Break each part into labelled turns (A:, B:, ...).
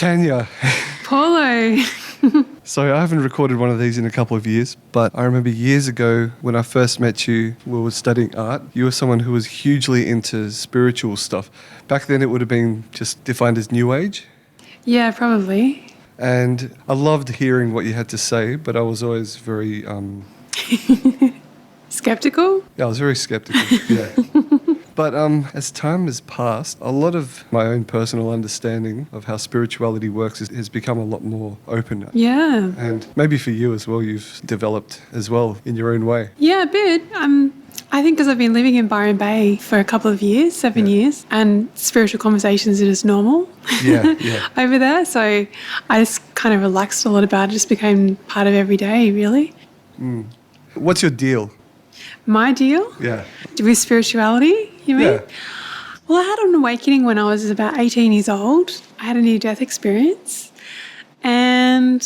A: Tania.
B: Paulo.
A: So I haven't recorded one of these in a couple of years, but I remember years ago when I first met you, we were studying art. You were someone who was hugely into spiritual stuff. Back then it would have been just defined as New Age.
B: Yeah, probably.
A: And I loved hearing what you had to say, but I was always very...
B: Skeptical?
A: Yeah, I was very skeptical, yeah. But as time has passed, a lot of my own personal understanding of how spirituality works has become a lot more open.
B: Yeah.
A: And maybe for you as well, you've developed as well in your own way.
B: Yeah, a bit. I think because I've been living in Byron Bay for a couple of years, 7 years, and spiritual conversations are just normal over there. So I just kind of relaxed a lot about it. It just became part of every day, really.
A: What's your deal?
B: My deal?
A: Yeah.
B: With spirituality, you mean?
A: Yeah.
B: Well, I had an awakening when I was about 18 years old. I had a near-death experience, and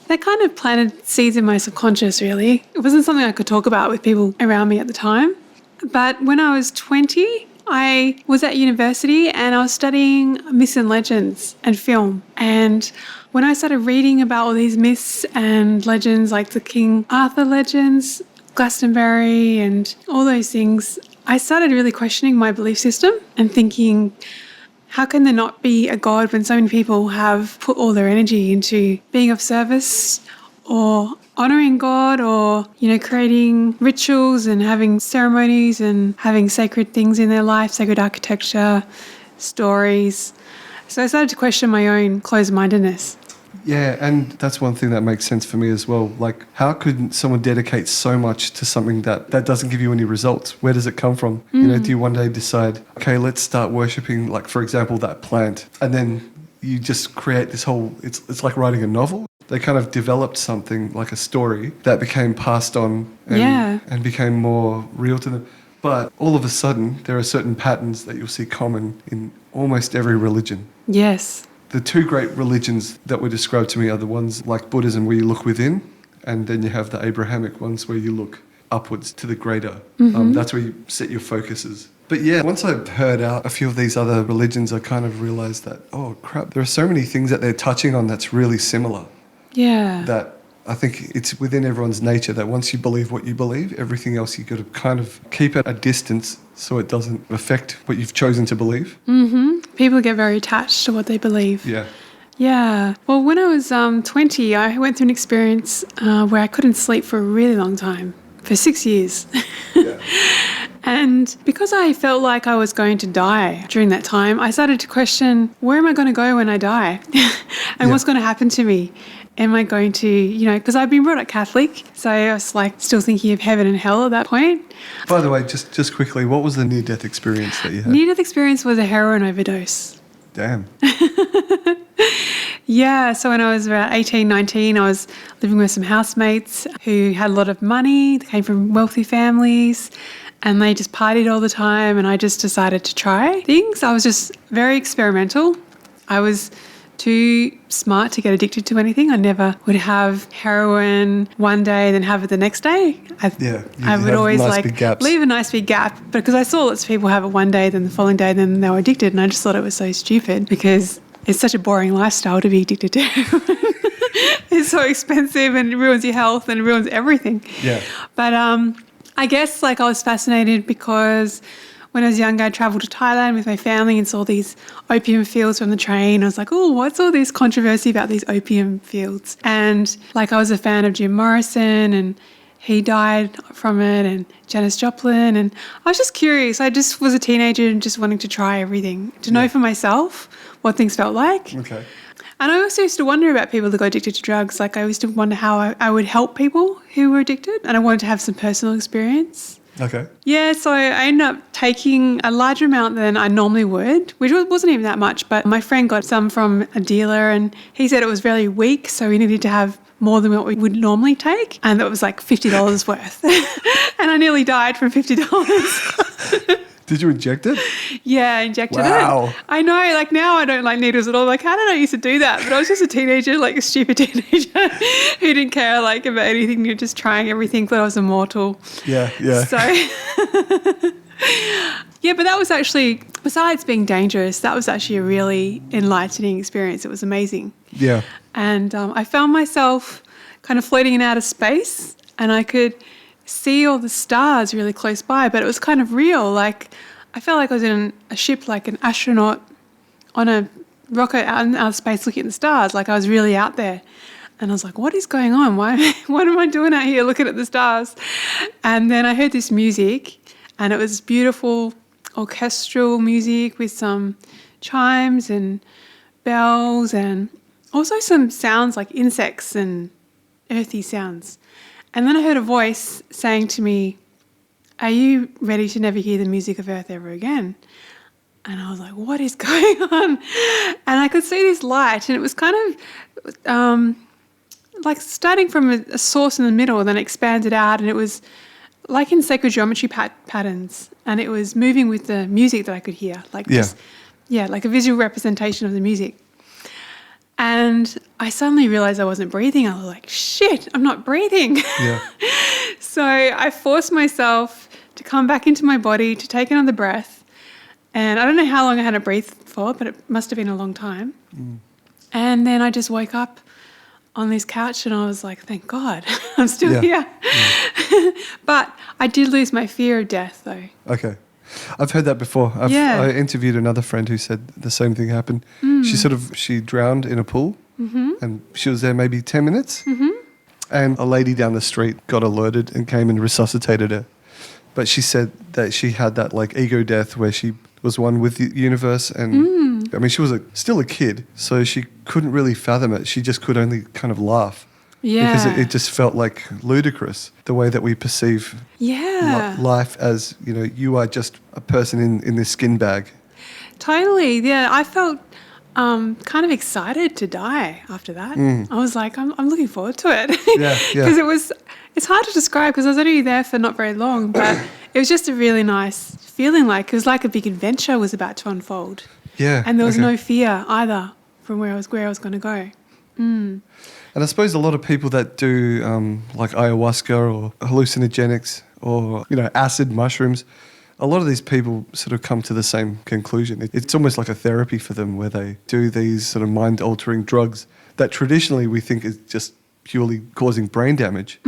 B: that kind of planted seeds in my subconscious, really. It wasn't something I could talk about with people around me at the time. But when I was 20, I was at university and I was studying myths and legends and film. And when I started reading about all these myths and legends, like the King Arthur legends, Glastonbury and all those things, I started really questioning my belief system and thinking, how can there not be a God when so many people have put all their energy into being of service or honouring God or, creating rituals and having ceremonies and having sacred things in their life, sacred architecture, stories. So I started to question my own closed-mindedness.
A: Yeah, and that's one thing that makes sense for me as well. Like, how could someone dedicate so much to something that doesn't give you any results? Where does it come from? Do you one day decide, okay, let's start worshipping, like, for example, that plant, and then you just create this whole, it's like writing a novel. They kind of developed something like a story that became passed on and became more real to them. But all of a sudden, there are certain patterns that you'll see common in almost every religion.
B: Yes.
A: The two great religions that were described to me are the ones like Buddhism where you look within, and then you have the Abrahamic ones where you look upwards to the greater. That's where you set your focuses. But yeah, once I heard out a few of these other religions, I kind of realised that, oh crap, there are so many things that they're touching on that's really similar.
B: Yeah.
A: That I think it's within everyone's nature that once you believe what you believe, everything else you've got to kind of keep at a distance so it doesn't affect what you've chosen to believe.
B: People get very attached to what they believe.
A: Yeah.
B: Yeah. Well, when I was 20, I went through an experience where I couldn't sleep for a really long time, for 6 years.
A: Yeah.
B: And because I felt like I was going to die during that time, I started to question, where am I going to go when I die? And what's going to happen to me? Am I going to, because I've been brought up Catholic, so I was like still thinking of heaven and hell at that point.
A: By the way, just quickly, what was the near-death experience that you had?
B: Near-death experience was a heroin overdose.
A: Damn.
B: Yeah, so when I was about 18, 19, I was living with some housemates who had a lot of money, they came from wealthy families, and they just partied all the time, and I just decided to try things. I was just very experimental. I was too smart to get addicted to anything. I never would have heroin one day then have it the next day. I would always leave a nice big gap, because I saw lots of people have it one day, then the following day, then they were addicted, and I just thought it was so stupid because it's such a boring lifestyle to be addicted to heroin. It's so expensive and it ruins your health and it ruins everything.
A: Yeah.
B: But I guess I was fascinated because when I was younger, I travelled to Thailand with my family and saw these opium fields from the train. I was like, oh, what's all this controversy about these opium fields? And I was a fan of Jim Morrison, and he died from it, and Janis Joplin. And I was just curious. I just was a teenager and just wanting to try everything, to know for myself what things felt like.
A: Okay.
B: And I also used to wonder about people that got addicted to drugs. I used to wonder how I would help people who were addicted, and I wanted to have some personal experience.
A: Okay.
B: Yeah, so I ended up taking a larger amount than I normally would, which wasn't even that much, but my friend got some from a dealer and he said it was very weak, so we needed to have more than what we would normally take, and that was like $50 worth. And I nearly died from $50.
A: Did you inject it?
B: Yeah, I injected it.
A: Wow.
B: I know, now I don't like needles at all. How did I used to do that? But I was just a teenager, a stupid teenager who didn't care about anything. You're just trying everything, thought I was immortal.
A: Yeah.
B: So Yeah, but that was actually, besides being dangerous, that was actually a really enlightening experience. It was amazing.
A: Yeah.
B: And I found myself kind of floating in outer space, and I could see all the stars really close by, but it was kind of real. Like, I felt like I was in a ship, like an astronaut on a rocket out in outer space looking at the stars. Like, I was really out there. And I was like, what is going on? What am I doing out here looking at the stars? And then I heard this music, and it was beautiful orchestral music with some chimes and bells and also some sounds like insects and earthy sounds. And then I heard a voice saying to me, are you ready to never hear the music of Earth ever again? And I was like, what is going on? And I could see this light, and it was kind of like starting from a source in the middle and then expanded out, and it was like in sacred geometry patterns, and it was moving with the music that I could hear, like like a visual representation of the music. And I suddenly realized I wasn't breathing. I was like, shit, I'm not breathing.
A: Yeah.
B: So I forced myself to come back into my body, to take another breath. And I don't know how long I had to breathe for, but it must have been a long time. And then I just woke up on this couch, and I was like, thank God, I'm still here. Yeah. But I did lose my fear of death, though.
A: Okay. I've heard that before. I interviewed another friend who said the same thing happened. She drowned in a pool, and she was there maybe 10 minutes, and a lady down the street got alerted and came and resuscitated her. But she said that she had that like ego death where she was one with the universe, and I mean, she was still a kid, so she couldn't really fathom it. She just could only kind of laugh. Yeah. Because it just felt like ludicrous, the way that we perceive life as, you are just a person in this skin bag.
B: Totally, yeah. I felt kind of excited to die after that. I was like, I'm looking forward to it. Because it's hard to describe because I was only there for not very long, but it was just a really nice feeling. Like, it was like a big adventure was about to unfold.
A: Yeah.
B: And there was no fear either from where I was going to go.
A: And I suppose a lot of people that do like ayahuasca or hallucinogenics or, acid mushrooms, a lot of these people sort of come to the same conclusion. It's almost like a therapy for them where they do these sort of mind-altering drugs that traditionally we think is just purely causing brain damage.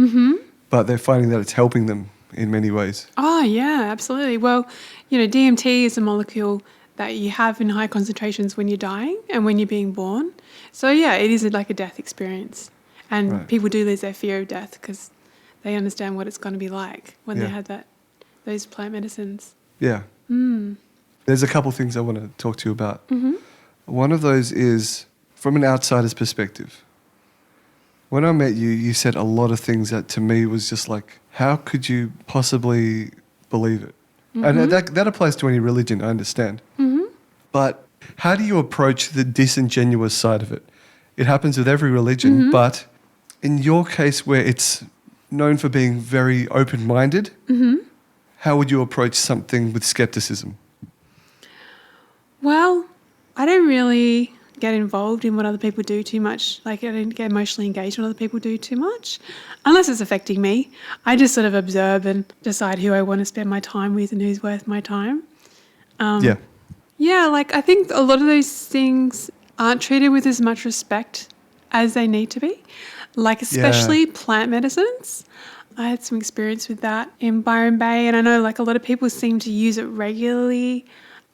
A: But they're finding that it's helping them in many ways.
B: Oh, yeah, absolutely. Well, DMT is a molecule that you have in high concentrations when you're dying and when you're being born. So, yeah, it is like a death experience. And people do lose their fear of death because they understand what it's going to be like when they had those plant medicines. Yeah.
A: There's a couple of things I want to talk to you about. One of those is from an outsider's perspective. When I met you, you said a lot of things that to me was just like, how could you possibly believe it? And that applies to any religion, I understand. But how do you approach the disingenuous side of it? It happens with every religion, but in your case where it's known for being very open-minded, how would you approach something with skepticism?
B: Well, I don't really get involved in what other people do too much. Like, I don't get emotionally engaged when other people do too much, unless it's affecting me. I just sort of observe and decide who I want to spend my time with and who's worth my time. Yeah, like I think a lot of those things aren't treated with as much respect as they need to be, like especially plant medicines. I had some experience with that in Byron Bay, and I know like a lot of people seem to use it regularly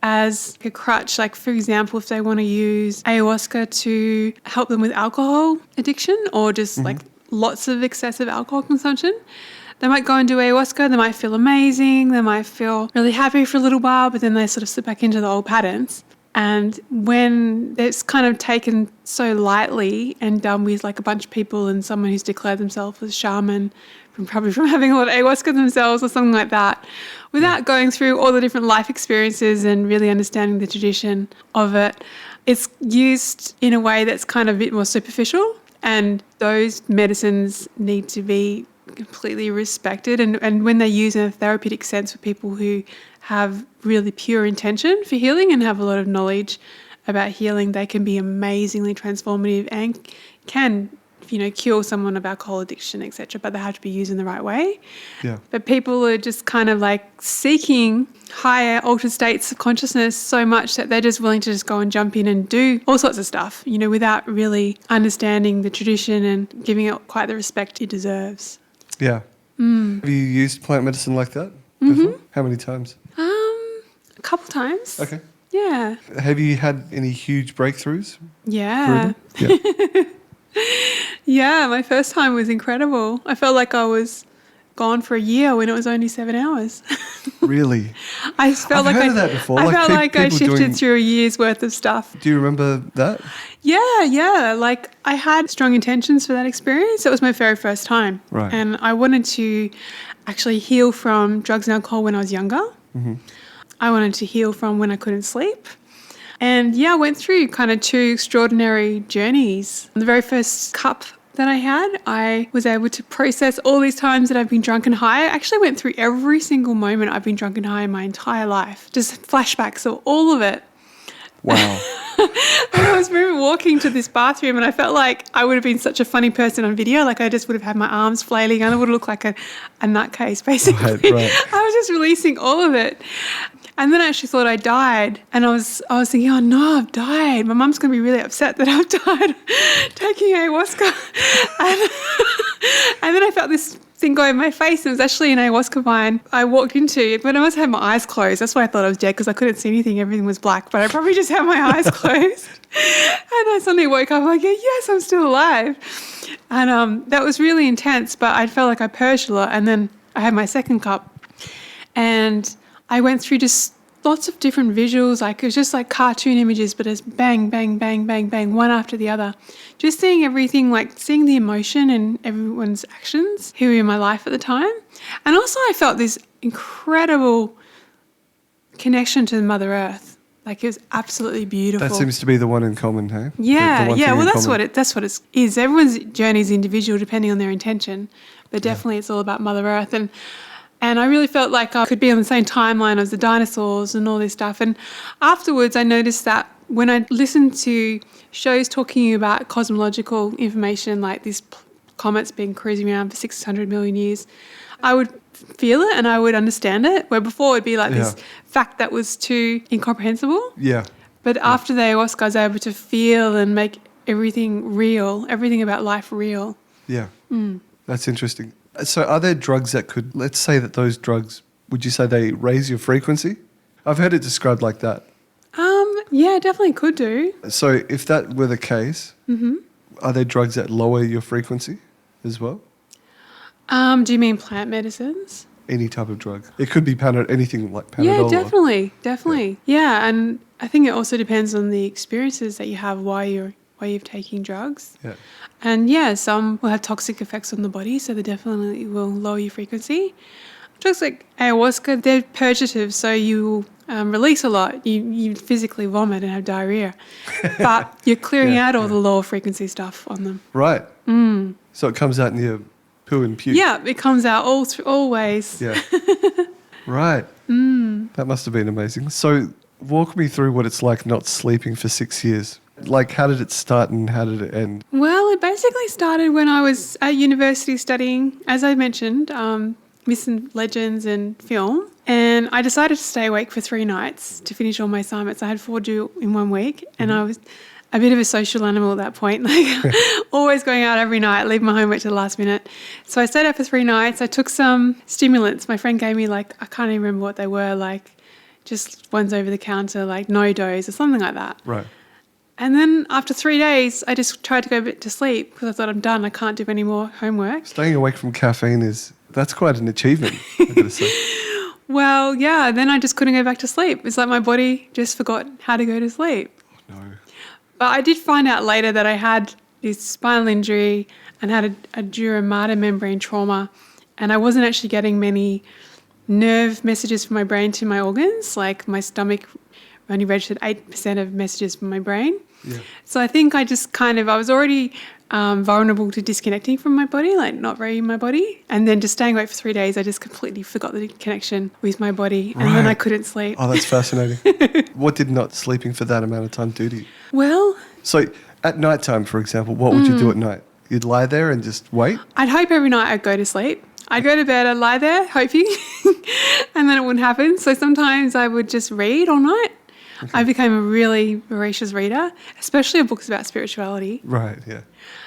B: as a crutch. Like, for example, if they want to use ayahuasca to help them with alcohol addiction or just like lots of excessive alcohol consumption, they might go and do ayahuasca, they might feel amazing, they might feel really happy for a little while, but then they sort of slip back into the old patterns. And when it's kind of taken so lightly and done with like a bunch of people and someone who's declared themselves as shaman, probably from having a lot of ayahuasca themselves or something like that, without going through all the different life experiences and really understanding the tradition of it, it's used in a way that's kind of a bit more superficial. And those medicines need to be completely respected. And when they're used in a therapeutic sense for people who have really pure intention for healing and have a lot of knowledge about healing, they can be amazingly transformative and can cure someone of alcohol addiction, etc., but they have to be used in the right way.
A: Yeah.
B: But people are just kind of like seeking higher altered states of consciousness so much that they're just willing to just go and jump in and do all sorts of stuff, without really understanding the tradition and giving it quite the respect it deserves.
A: Yeah. Have you used plant medicine like that before? How many times?
B: A couple times.
A: Okay.
B: Yeah.
A: Have you had any huge breakthroughs?
B: Yeah.
A: through them? Yeah.
B: Yeah, my first time was incredible. I felt like I was gone for a year when it was only 7 hours.
A: Really?
B: I felt
A: I've
B: like
A: heard of that before.
B: I
A: Like
B: felt like I
A: people
B: shifted
A: doing-
B: through a year's worth of stuff.
A: Do you remember that?
B: Yeah. Like I had strong intentions for that experience. It was my very first time.
A: Right.
B: And I wanted to actually heal from drugs and alcohol when I was younger. I wanted to heal from when I couldn't sleep. And I went through kind of two extraordinary journeys. The very first cup that I had, I was able to process all these times that I've been drunk and high. I actually went through every single moment I've been drunk and high in my entire life. Just flashbacks of all of it.
A: Wow.
B: And I was walking to this bathroom and I felt like I would have been such a funny person on video. Like I just would have had my arms flailing and I would have looked like a nutcase, basically.
A: Right.
B: I was just releasing all of it. And then I actually thought I died. And I was thinking, oh no, I've died. My mum's going to be really upset that I've died taking ayahuasca. And then I felt this thing go in my face, and it was actually an ayahuasca vine I walked into, but I must have had my eyes closed. That's why I thought I was dead, because I couldn't see anything. Everything was black, but I probably just had my eyes closed. And I suddenly woke up like, yes, I'm still alive. And that was really intense, but I felt like I purged a lot. And then I had my second cup, and I went through just lots of different visuals. Like it was just like cartoon images, but it's bang, bang, bang, bang, bang, one after the other. Just seeing everything, like seeing the emotion in everyone's actions who were in my life at the time. And also I felt this incredible connection to Mother Earth. Like it was absolutely beautiful.
A: That seems to be the one in common, hey?
B: Yeah,
A: The one
B: yeah.
A: thing
B: Well,
A: in
B: that's
A: common.
B: what it is. Everyone's journey is individual depending on their intention, but definitely it's all about Mother Earth. And I really felt like I could be on the same timeline as the dinosaurs and all this stuff. And afterwards, I noticed that when I listened to shows talking about cosmological information, like these comets being cruising around for 600 million years, I would feel it and I would understand it, where before it'd be like this fact that was too incomprehensible.
A: Yeah.
B: But after the ayahuasca, I was able to feel and make everything real, everything about life real.
A: Yeah. That's interesting. So are there drugs that could, let's say that those drugs, would you say they raise your frequency? I've heard it described like that.
B: Yeah, definitely could do.
A: So if that were the case, are there drugs that lower your frequency as well?
B: Do you mean plant medicines?
A: Any type of drug. It could be anything like Panadol.
B: Yeah, definitely. Yeah, and I think it also depends on the experiences that you have while you're taking drugs.
A: Yeah.
B: And some will have toxic effects on the body, so they definitely will lower your frequency. Drugs like ayahuasca, they're purgative, so you release a lot. You physically vomit and have diarrhea, but you're clearing out all the lower frequency stuff on them.
A: Right. So it comes out in your poo and puke.
B: Yeah, it comes out all ways.
A: Yeah. Right. That must have been amazing. So walk me through what it's like not sleeping for 6 years. Like, how did it start and how did it end?
B: Well, it basically started when I was at university studying, as I mentioned, myths and legends and film. And I decided to stay awake for 3 nights to finish all my assignments. I had 4 due in 1 week, and I was a bit of a social animal at that point, like always going out every night, leave my homework to the last minute. So I stayed up for 3 nights. I took some stimulants. My friend gave me I can't even remember what they were, just ones over the counter, like no dose or something like that.
A: Right.
B: And then after 3 days, I just tried to go to sleep because I thought I'm done. I can't do any more homework.
A: Staying awake from caffeine that's quite an achievement, I've got to say.
B: Well, yeah, then I just couldn't go back to sleep. It's like my body just forgot how to go to sleep.
A: Oh, no.
B: But I did find out later that I had this spinal injury and had a dura mater membrane trauma, and I wasn't actually getting many nerve messages from my brain to my organs. Like my stomach only registered 8% of messages from my brain.
A: Yeah.
B: So I think I just I was already vulnerable to disconnecting from my body, like not very in my body. And then just staying awake for 3 days, I just completely forgot the connection with my body. And then I couldn't sleep.
A: Oh, that's fascinating. What did not sleeping for that amount of time do to you?
B: Well,
A: So at night time, for example, what would you do at night? You'd lie there and just wait?
B: I'd hope every night I'd go to sleep. I'd go to bed, I'd lie there hoping, and then it wouldn't happen. So sometimes I would just read all night. Okay. I became a really voracious reader, especially books about spirituality.
A: Right, yeah.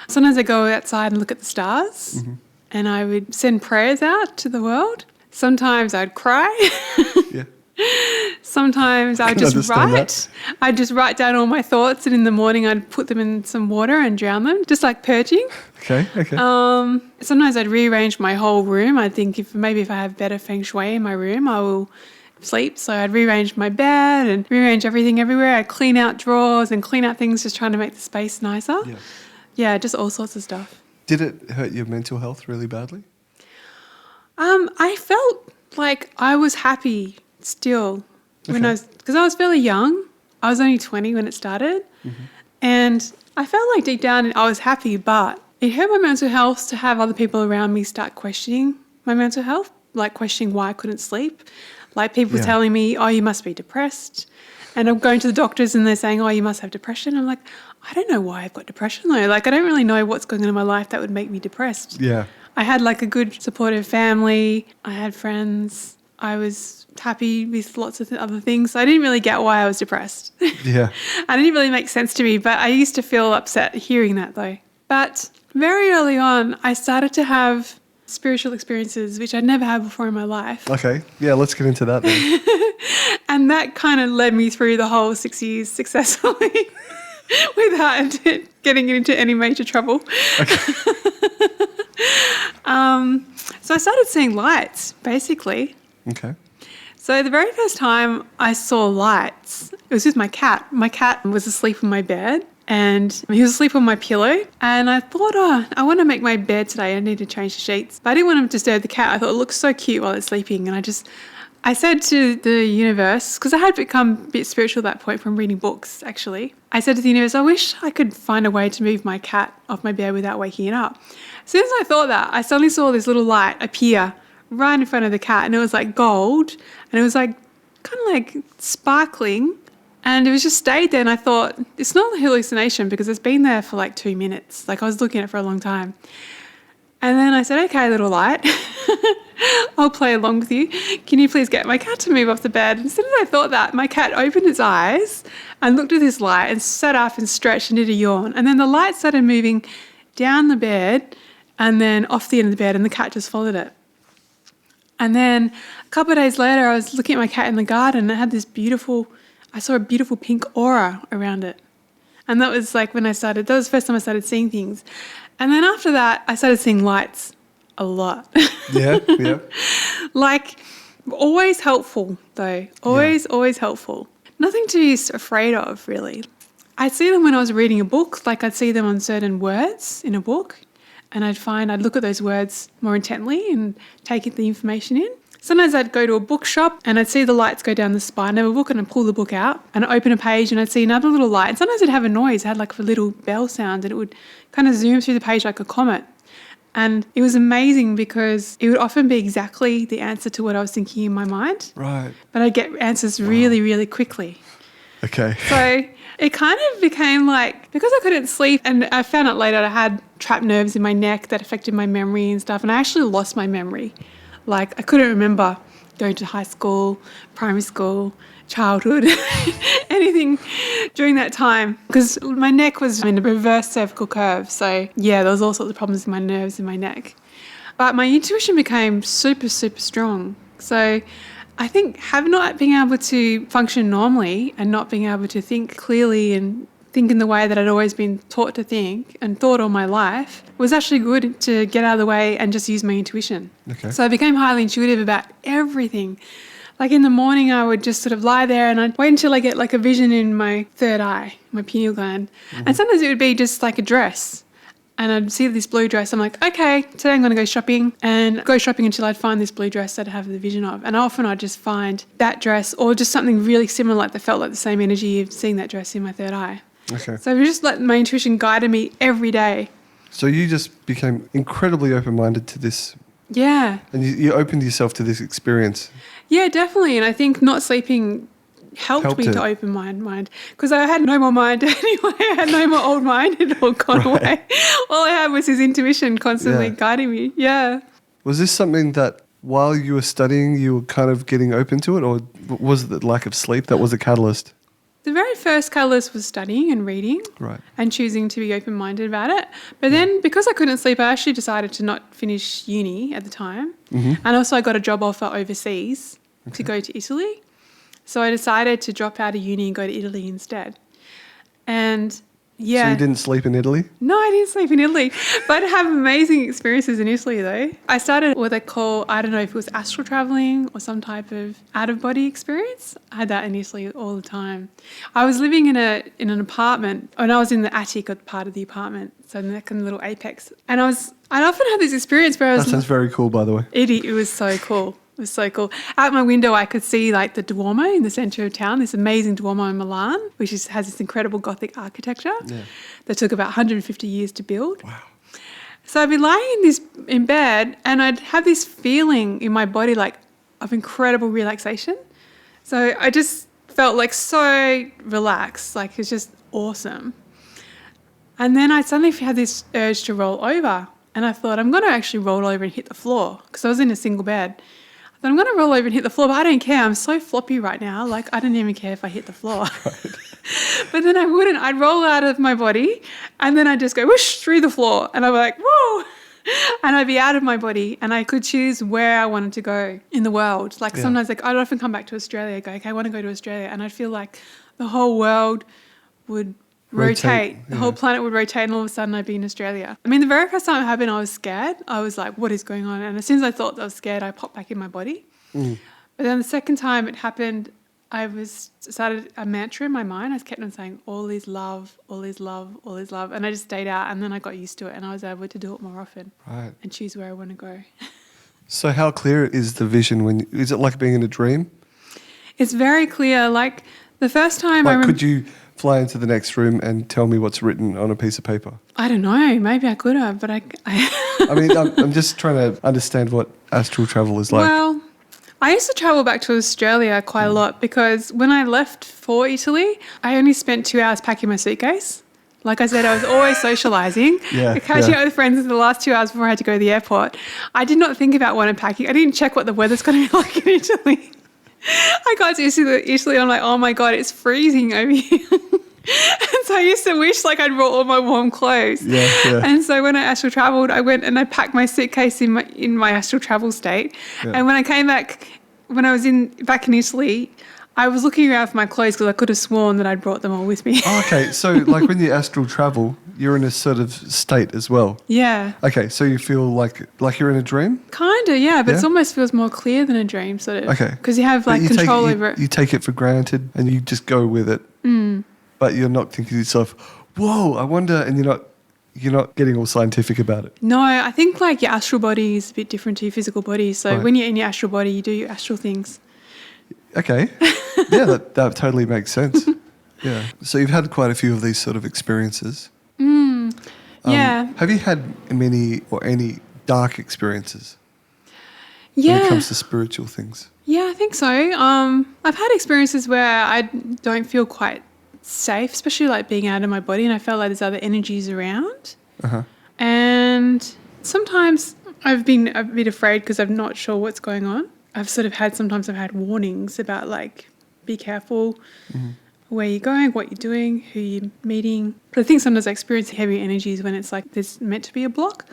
B: Sometimes I'd go outside and look at the stars, and I would send prayers out to the world. Sometimes I'd cry.
A: Yeah.
B: Sometimes I'd just write.
A: That.
B: I'd just write down all my thoughts, and in the morning I'd put them in some water and drown them, just like purging.
A: Okay.
B: Sometimes I'd rearrange my whole room. I'd think if I have better feng shui in my room, I will sleep. So I'd rearrange my bed and rearrange everything everywhere. I'd clean out drawers and clean out things, just trying to make the space nicer. Yeah, just all sorts of stuff.
A: Did it hurt your mental health really badly?
B: I felt like I was happy still because I was fairly young. I was only 20 when it started, and I felt like deep down I was happy, but it hurt my mental health to have other people around me start questioning my mental health, like questioning why I couldn't sleep, like people telling me, oh, you must be depressed. And I'm going to the doctors and they're saying, oh, you must have depression. I'm like, I don't know why I've got depression though. Like, I don't really know what's going on in my life that would make me depressed.
A: Yeah.
B: I had like a good supportive family. I had friends. I was happy with lots of other things. So I didn't really get why I was depressed.
A: Yeah.
B: It didn't really make sense to me, but I used to feel upset hearing that though. But very early on, I started to have spiritual experiences, which I'd never had before in my life.
A: Okay. Yeah, let's get into that then.
B: And that kind of led me through the whole 6 years successfully without getting into any major trouble.
A: Okay.
B: So I started seeing lights, basically.
A: Okay.
B: So the very first time I saw lights, it was with my cat. My cat was asleep in my bed and he was asleep on my pillow. And I thought, I want to make my bed today. I need to change the sheets. But I didn't want to disturb the cat. I thought it looks so cute while it's sleeping. And I said to the universe, because I had become a bit spiritual at that point from reading books, actually. I said to the universe, I wish I could find a way to move my cat off my bed without waking it up. As soon as I thought that, I suddenly saw this little light appear right in front of the cat, and it was like gold, and it was like kind of like sparkling, and it was just stayed there, and I thought, it's not a hallucination because it's been there for like 2 minutes. Like I was looking at it for a long time. And then I said, okay, little light, I'll play along with you. Can you please get my cat to move off the bed? And as soon as I thought that, my cat opened its eyes and looked at this light and sat up and stretched and did a yawn. And then the light started moving down the bed and then off the end of the bed, and the cat just followed it. And then a couple of days later, I was looking at my cat in the garden and it had I saw a beautiful pink aura around it. And that was like that was the first time I started seeing things. And then after that, I started seeing lights a lot.
A: Yeah.
B: Like, always helpful though. Always helpful. Nothing to be afraid of, really. I'd see them when I was reading a book. Like, I'd see them on certain words in a book, and I'd look at those words more intently and take the information in. Sometimes I'd go to a bookshop and I'd see the lights go down the spine of a book, and I'd pull the book out and I'd open a page and I'd see another little light. And sometimes it'd have a noise. It had like a little bell sound, and it would kind of zoom through the page like a comet. And it was amazing because it would often be exactly the answer to what I was thinking in my mind.
A: Right.
B: But I'd get answers really, really quickly.
A: Okay.
B: So it kind of became like, because I couldn't sleep, and I found out later I had trapped nerves in my neck that affected my memory and stuff, and I actually lost my memory. Like, I couldn't remember going to high school, primary school, childhood, anything during that time, because my neck was in a reverse cervical curve. So yeah, there was all sorts of problems in my nerves in my neck. But my intuition became super, super strong. So I think not being able to function normally and not being able to think clearly and think in the way that I'd always been taught to think and thought all my life was actually good to get out of the way and just use my intuition.
A: Okay.
B: So I became highly intuitive about everything. Like in the morning, I would just sort of lie there and I'd wait until I get like a vision in my third eye, my pineal gland. And sometimes it would be just like a dress. And I'd see this blue dress. I'm like, okay, today I'm going to go shopping, and go shopping until I'd find this blue dress that I have the vision of. And often I'd just find that dress or just something really similar, like that felt like the same energy of seeing that dress in my third eye.
A: Okay.
B: So it was just like my intuition guided me every day.
A: So you just became incredibly open-minded to this.
B: Yeah.
A: And you opened yourself to this experience.
B: Yeah, definitely. And I think not sleeping helped me
A: Helped
B: to
A: it.
B: open my mind because I had no more mind anyway. I had no more old mind. It all gone away. All I had was his intuition constantly
A: Yeah.
B: guiding me. Yeah.
A: Was this something that while you were studying, you were kind of getting open to it, or was it the lack of sleep that was a catalyst?
B: The very first catalyst was studying and reading
A: Right.
B: and choosing to be open-minded about it. But then because I couldn't sleep, I actually decided to not finish uni at the time. And also I got a job offer overseas to go to Italy. So I decided to drop out of uni and go to Italy instead. And yeah.
A: So you didn't sleep in Italy?
B: No, I didn't sleep in Italy, but I have amazing experiences in Italy though. I started what they call, I don't know if it was astral traveling or some type of out-of-body experience. I had that in Italy all the time. I was living in an apartment, and I was in the attic part of the apartment, so in that kind of little apex. And I often have this experience where I
A: That
B: was...
A: sounds very cool, by the way.
B: It was so cool. It was so cool. Out my window, I could see like the Duomo in the centre of town, this amazing Duomo in Milan, which has this incredible Gothic architecture that took about 150 years to build.
A: Wow.
B: So I'd be lying in bed and I'd have this feeling in my body like of incredible relaxation. So I just felt like so relaxed, like it's just awesome. And then I suddenly had this urge to roll over. And I thought, I'm going to actually roll over and hit the floor because I was in a single bed. I thought, I'm going to roll over and hit the floor, but I don't care. I'm so floppy right now. Like, I don't even care if I hit the floor. But then I wouldn't. I'd roll out of my body and then I'd just go whoosh through the floor. And I'd be like, whoa. And I'd be out of my body and I could choose where I wanted to go in the world. Like sometimes I'd often come back to Australia, go, okay, I want to go to Australia. And I'd feel like the whole world would rotate. The whole planet would rotate and all of a sudden I'd be in Australia. I mean, the very first time it happened, I was scared. I was like, what is going on? And as soon as I thought I was scared, I popped back in my body. But then the second time it happened, I started a mantra in my mind. I kept on saying, all is love, all is love, all is love. And I just stayed out and then I got used to it and I was able to do it more often and choose where I want to go.
A: So how clear is the vision is it like being in a dream?
B: It's very clear. Like the first time
A: Like could you fly into the next room and tell me what's written on a piece of paper?
B: I don't know. Maybe I could have, but I
A: mean, I'm just trying to understand what astral travel is like.
B: Well, I used to travel back to Australia quite a lot because when I left for Italy, I only spent 2 hours packing my suitcase. Like I said, I was always socialising, catching up with friends in the last 2 hours before I had to go to the airport. I did not think about what I'm packing. I didn't check what the weather's going to be like in Italy. I got to Italy and I'm like, oh my God, it's freezing over here. And so I used to wish like I'd brought all my warm clothes. And so when I astral travelled, I went and I packed my suitcase in my astral travel state. And when I came back, when I was back in Italy, I was looking around for my clothes because I could have sworn that I'd brought them all with me.
A: Oh, okay, so like when you astral travel, you're in a sort of state as well.
B: Yeah.
A: Okay, so you feel like you're in a dream?
B: Kind of, yeah, but it almost feels more clear than a dream, sort of.
A: Okay.
B: Because you have like control over it.
A: You take it for granted and you just go with it. But you're not thinking to yourself, whoa, I wonder, and you're not getting all scientific about it.
B: No, I think like your astral body is a bit different to your physical body. So when you're in your astral body, you do your astral things.
A: Okay. Yeah, that totally makes sense. Yeah. So you've had quite a few of these sort of experiences.
B: Yeah.
A: Have you had many or any dark experiences when
B: Yeah.
A: it comes to spiritual things?
B: Yeah, I think so. I've had experiences where I don't feel quite safe, especially like being out of my body, and I felt like there's other energies around. And sometimes I've been a bit afraid because I'm not sure what's going on. Sometimes I've had warnings about like, be careful where you're going, what you're doing, who you're meeting. But I think sometimes I experience heavy energies when it's like there's meant to be a block.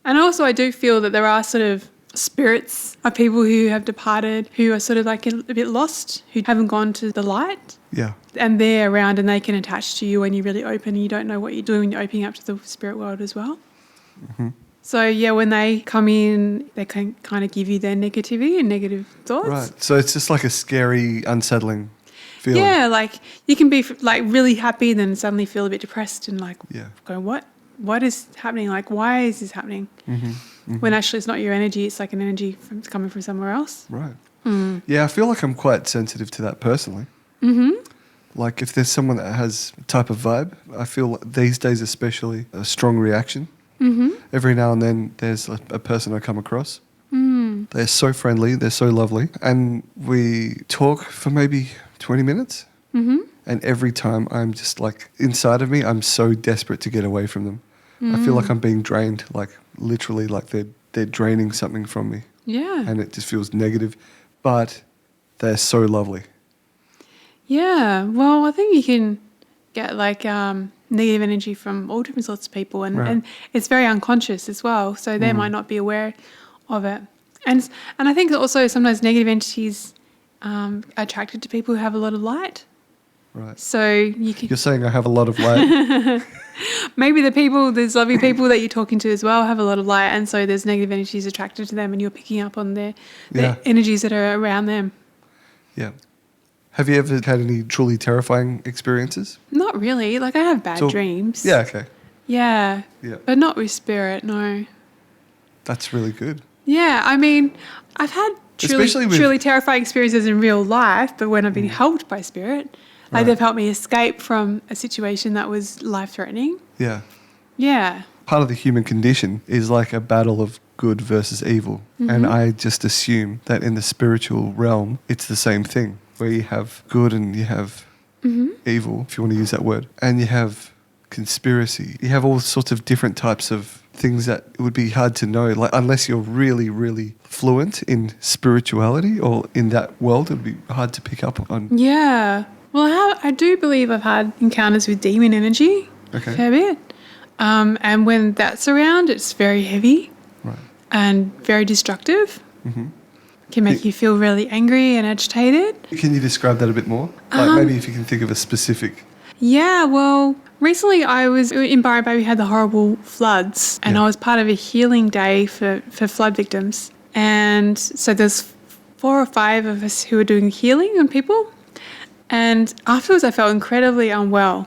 B: And also I do feel that there are sort of spirits of people who have departed, who are sort of like a bit lost, who haven't gone to the light.
A: Yeah.
B: And they're around and they can attach to you when you're really open and you don't know what you're doing when you're opening up to the spirit world as well. So, yeah, when they come in, they can kind of give you their negativity and negative thoughts.
A: Right. So it's just like a scary, unsettling feeling.
B: Yeah, like you can be like really happy and then suddenly feel a bit depressed and like going, what is happening? Like, why is this happening? When actually it's not your energy, it's like an energy coming from somewhere else.
A: Right. Yeah, I feel like I'm quite sensitive to that personally. Like if there's someone that has a type of vibe, I feel these days especially a strong reaction. Every now and then there's a person I come across. They're so friendly, they're so lovely. And we talk for maybe 20 minutes. Mm-hmm. And every time I'm just like, inside of me, I'm so desperate to get away from them. I feel like I'm being drained, like literally like they're draining something from me.
B: Yeah.
A: And it just feels negative. But they're so lovely.
B: Yeah. Well, I think you can get like negative energy from all different sorts of people, and it's very unconscious as well. So they might not be aware of it. And I think also sometimes negative entities are attracted to people who have a lot of light.
A: Right.
B: So
A: You're saying I have a lot of light.
B: maybe these lovely people that you're talking to as well have a lot of light, and so there's negative energies attracted to them, and you're picking up on their energies that are around them.
A: Yeah. Have you ever had any truly terrifying experiences?
B: Not really. Like I have bad dreams.
A: Yeah, okay.
B: Yeah.
A: Yeah.
B: But not with spirit, no.
A: That's really good.
B: Yeah, I mean, I've had truly terrifying experiences in real life, but when I've been helped by spirit, like they've helped me escape from a situation that was life-threatening.
A: Yeah.
B: Yeah.
A: Part of the human condition is like a battle of good versus evil. Mm-hmm. And I just assume that in the spiritual realm, it's the same thing, where you have good and you have evil, if you want to use that word, and you have conspiracy. You have all sorts of different types of things that it would be hard to know, like unless you're really, really fluent in spirituality or in that world, it would be hard to pick up on.
B: Yeah. Well, I do believe I've had encounters with demon energy a fair bit. And when that's around, it's very heavy and very destructive. Mm-hmm. Can make you feel really angry and agitated.
A: Can you describe that a bit more? Like maybe if you can think of a specific...
B: Yeah, well, recently I was in Byron Bay. We had the horrible floods, and I was part of a healing day for flood victims. And so there's 4 or 5 of us who were doing healing on people. And afterwards I felt incredibly unwell,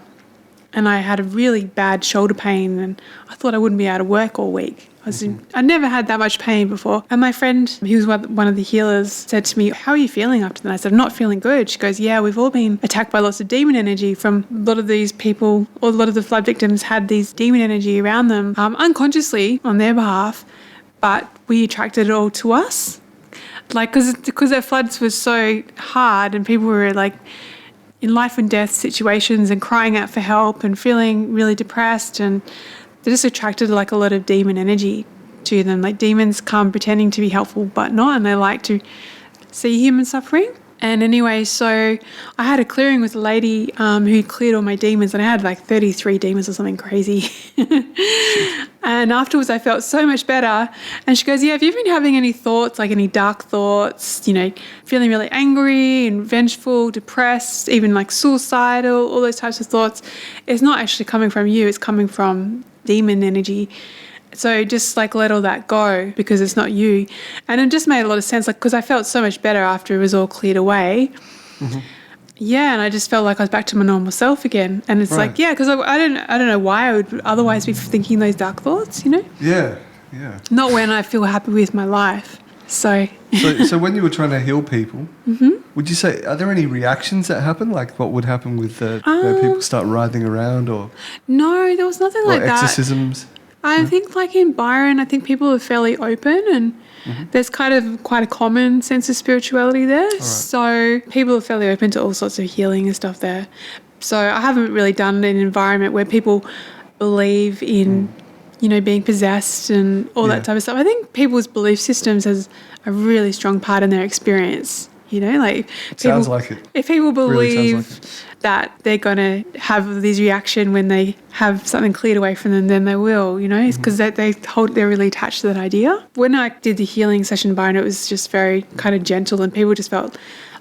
B: and I had a really bad shoulder pain, and I thought I wouldn't be able to work all week. I'd never had that much pain before. And my friend, who was one of the healers, said to me, "How are you feeling after that?" I said, "I'm not feeling good." She goes, "Yeah, we've all been attacked by lots of demon energy from a lot of these people, or a lot of the flood victims had these demon energy around them, unconsciously on their behalf, but we attracted it all to us. Like, because their floods were so hard and people were like in life and death situations and crying out for help and feeling really depressed, and they just attracted like a lot of demon energy to them. Like demons come pretending to be helpful but not, and they like to see human suffering. And anyway, so I had a clearing with a lady who cleared all my demons, and I had like 33 demons or something crazy. And afterwards I felt so much better. And she goes, "Yeah, have you been having any thoughts, like any dark thoughts, feeling really angry and vengeful, depressed, even like suicidal, all those types of thoughts? It's not actually coming from you, it's coming from demon energy. So just like let all that go, because it's not you." And it just made a lot of sense, like, because I felt so much better after it was all cleared away. Mm-hmm. Yeah, and I just felt like I was back to my normal self again. And it's like, yeah, because I don't know why I would otherwise be thinking those dark thoughts,
A: Yeah.
B: Not when I feel happy with my life. So
A: when you were trying to heal people, would you say, are there any reactions that happen? Like what would happen with people start writhing around or...
B: No, there was nothing like that.
A: Or exorcisms?
B: I think like in Byron, I think people are fairly open, and there's kind of quite a common sense of spirituality there. Right. So people are fairly open to all sorts of healing and stuff there. So I haven't really done an environment where people believe in, being possessed and all that type of stuff. I think people's belief systems has a really strong part in their experience.
A: Sounds like it.
B: If people believe that they're going to have this reaction when they have something cleared away from them, then they will, it's because they're really attached to that idea. When I did the healing session in Byron, it was just very kind of gentle, and people just felt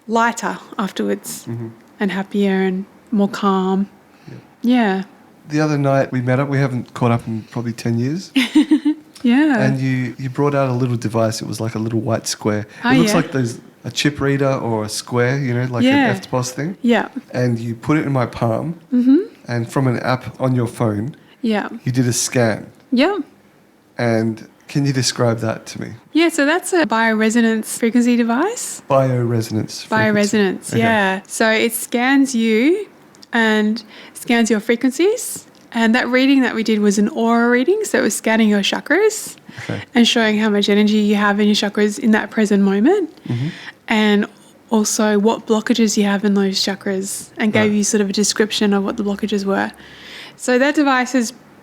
B: lighter afterwards and happier and more calm. Yeah.
A: The other night we met up, we haven't caught up in probably 10 years.
B: Yeah.
A: And you brought out a little device. It was like a little white square. It looks like a chip reader or a square, like an FTPOS thing. Yeah. And you put it in my palm, and from an app on your phone, you did a scan.
B: Yeah.
A: And can you describe that to me?
B: Yeah, so that's a bioresonance frequency device.
A: Bioresonance.
B: Bioresonance, yeah. So it scans you and scans your frequencies. And that reading that we did was an aura reading, so it was scanning your chakras and showing how much energy you have in your chakras in that present moment. And also what blockages you have in those chakras and gave you sort of a description of what the blockages were. So that device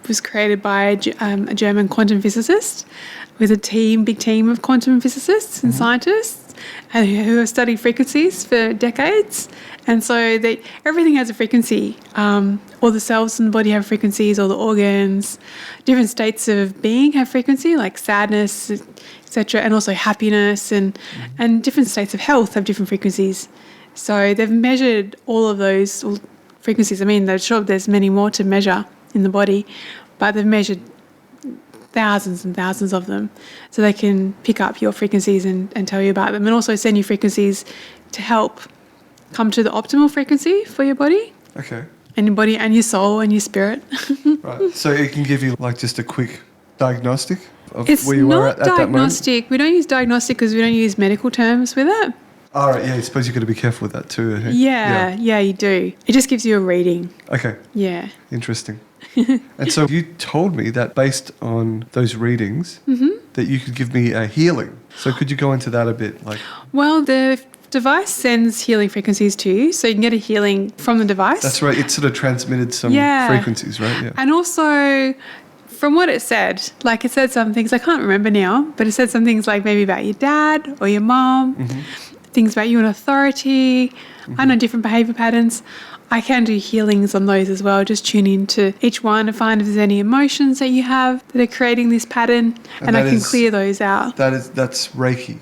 B: was created by a German quantum physicist with a big team of quantum physicists and scientists who have studied frequencies for decades. And so everything has a frequency. All the cells in the body have frequencies, all the organs, different states of being have frequency, like sadness, etc., and also happiness, and different states of health have different frequencies. So they've measured all of those frequencies. I mean, they're sure there's many more to measure in the body, but they've measured thousands and thousands of them, so they can pick up your frequencies and tell you about them, and also send you frequencies to help come to the optimal frequency for your body.
A: Okay.
B: And your body and your soul and your spirit.
A: Right. So it can give you like just a quick diagnostic of
B: It's
A: where you are at that moment?
B: diagnostic. We don't use diagnostic because we don't use medical terms with it.
A: All right, yeah, I suppose you've got to be careful with that too. Eh?
B: Yeah, you do. It just gives you a reading.
A: Okay.
B: Yeah.
A: Interesting. And so you told me that based on those readings, that you could give me a healing. So could you go into that a bit?
B: Well, the device sends healing frequencies to you, so you can get a healing from the device.
A: That's right. It sort of transmitted some frequencies, right? Yeah.
B: And also, from what it said some things, I can't remember now, but it said some things like maybe about your dad or your mom, things about you and authority, I know different behaviour patterns. I can do healings on those as well, just tune into each one to find if there's any emotions that you have that are creating this pattern, and I can clear those out.
A: That's Reiki.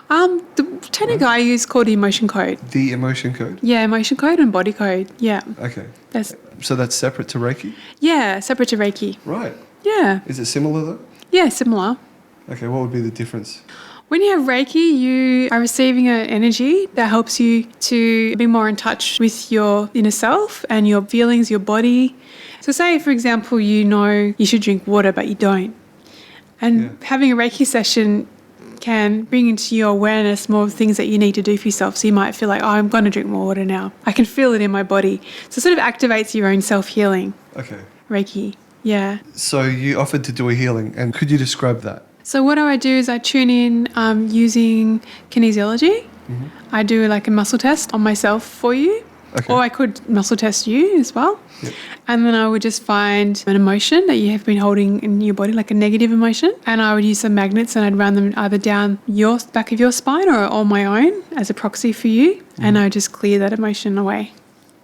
B: The technique I use called the emotion code.
A: The emotion code?
B: Yeah, emotion code and body code, yeah.
A: Okay.
B: So
A: that's separate to Reiki?
B: Yeah, separate to Reiki.
A: Right.
B: Yeah.
A: Is it similar though?
B: Yeah, similar.
A: Okay, what would be the difference?
B: When you have Reiki, you are receiving an energy that helps you to be more in touch with your inner self and your feelings, your body. So say, for example, you know you should drink water, but you don't. And having a Reiki session can bring into your awareness more things that you need to do for yourself. So you might feel like, oh, I'm going to drink more water now. I can feel it in my body. So it sort of activates your own self-healing. Okay. Reiki, yeah.
A: So you offered to do a healing, and could you describe that?
B: So what I do is I tune in using kinesiology. I do like a muscle test on myself for you. Okay. Or I could muscle test you as well. Yep. And then I would just find an emotion that you have been holding in your body, like a negative emotion. And I would use some magnets and I'd run them either down your back of your spine or on my own as a proxy for you. And I would just clear that emotion away.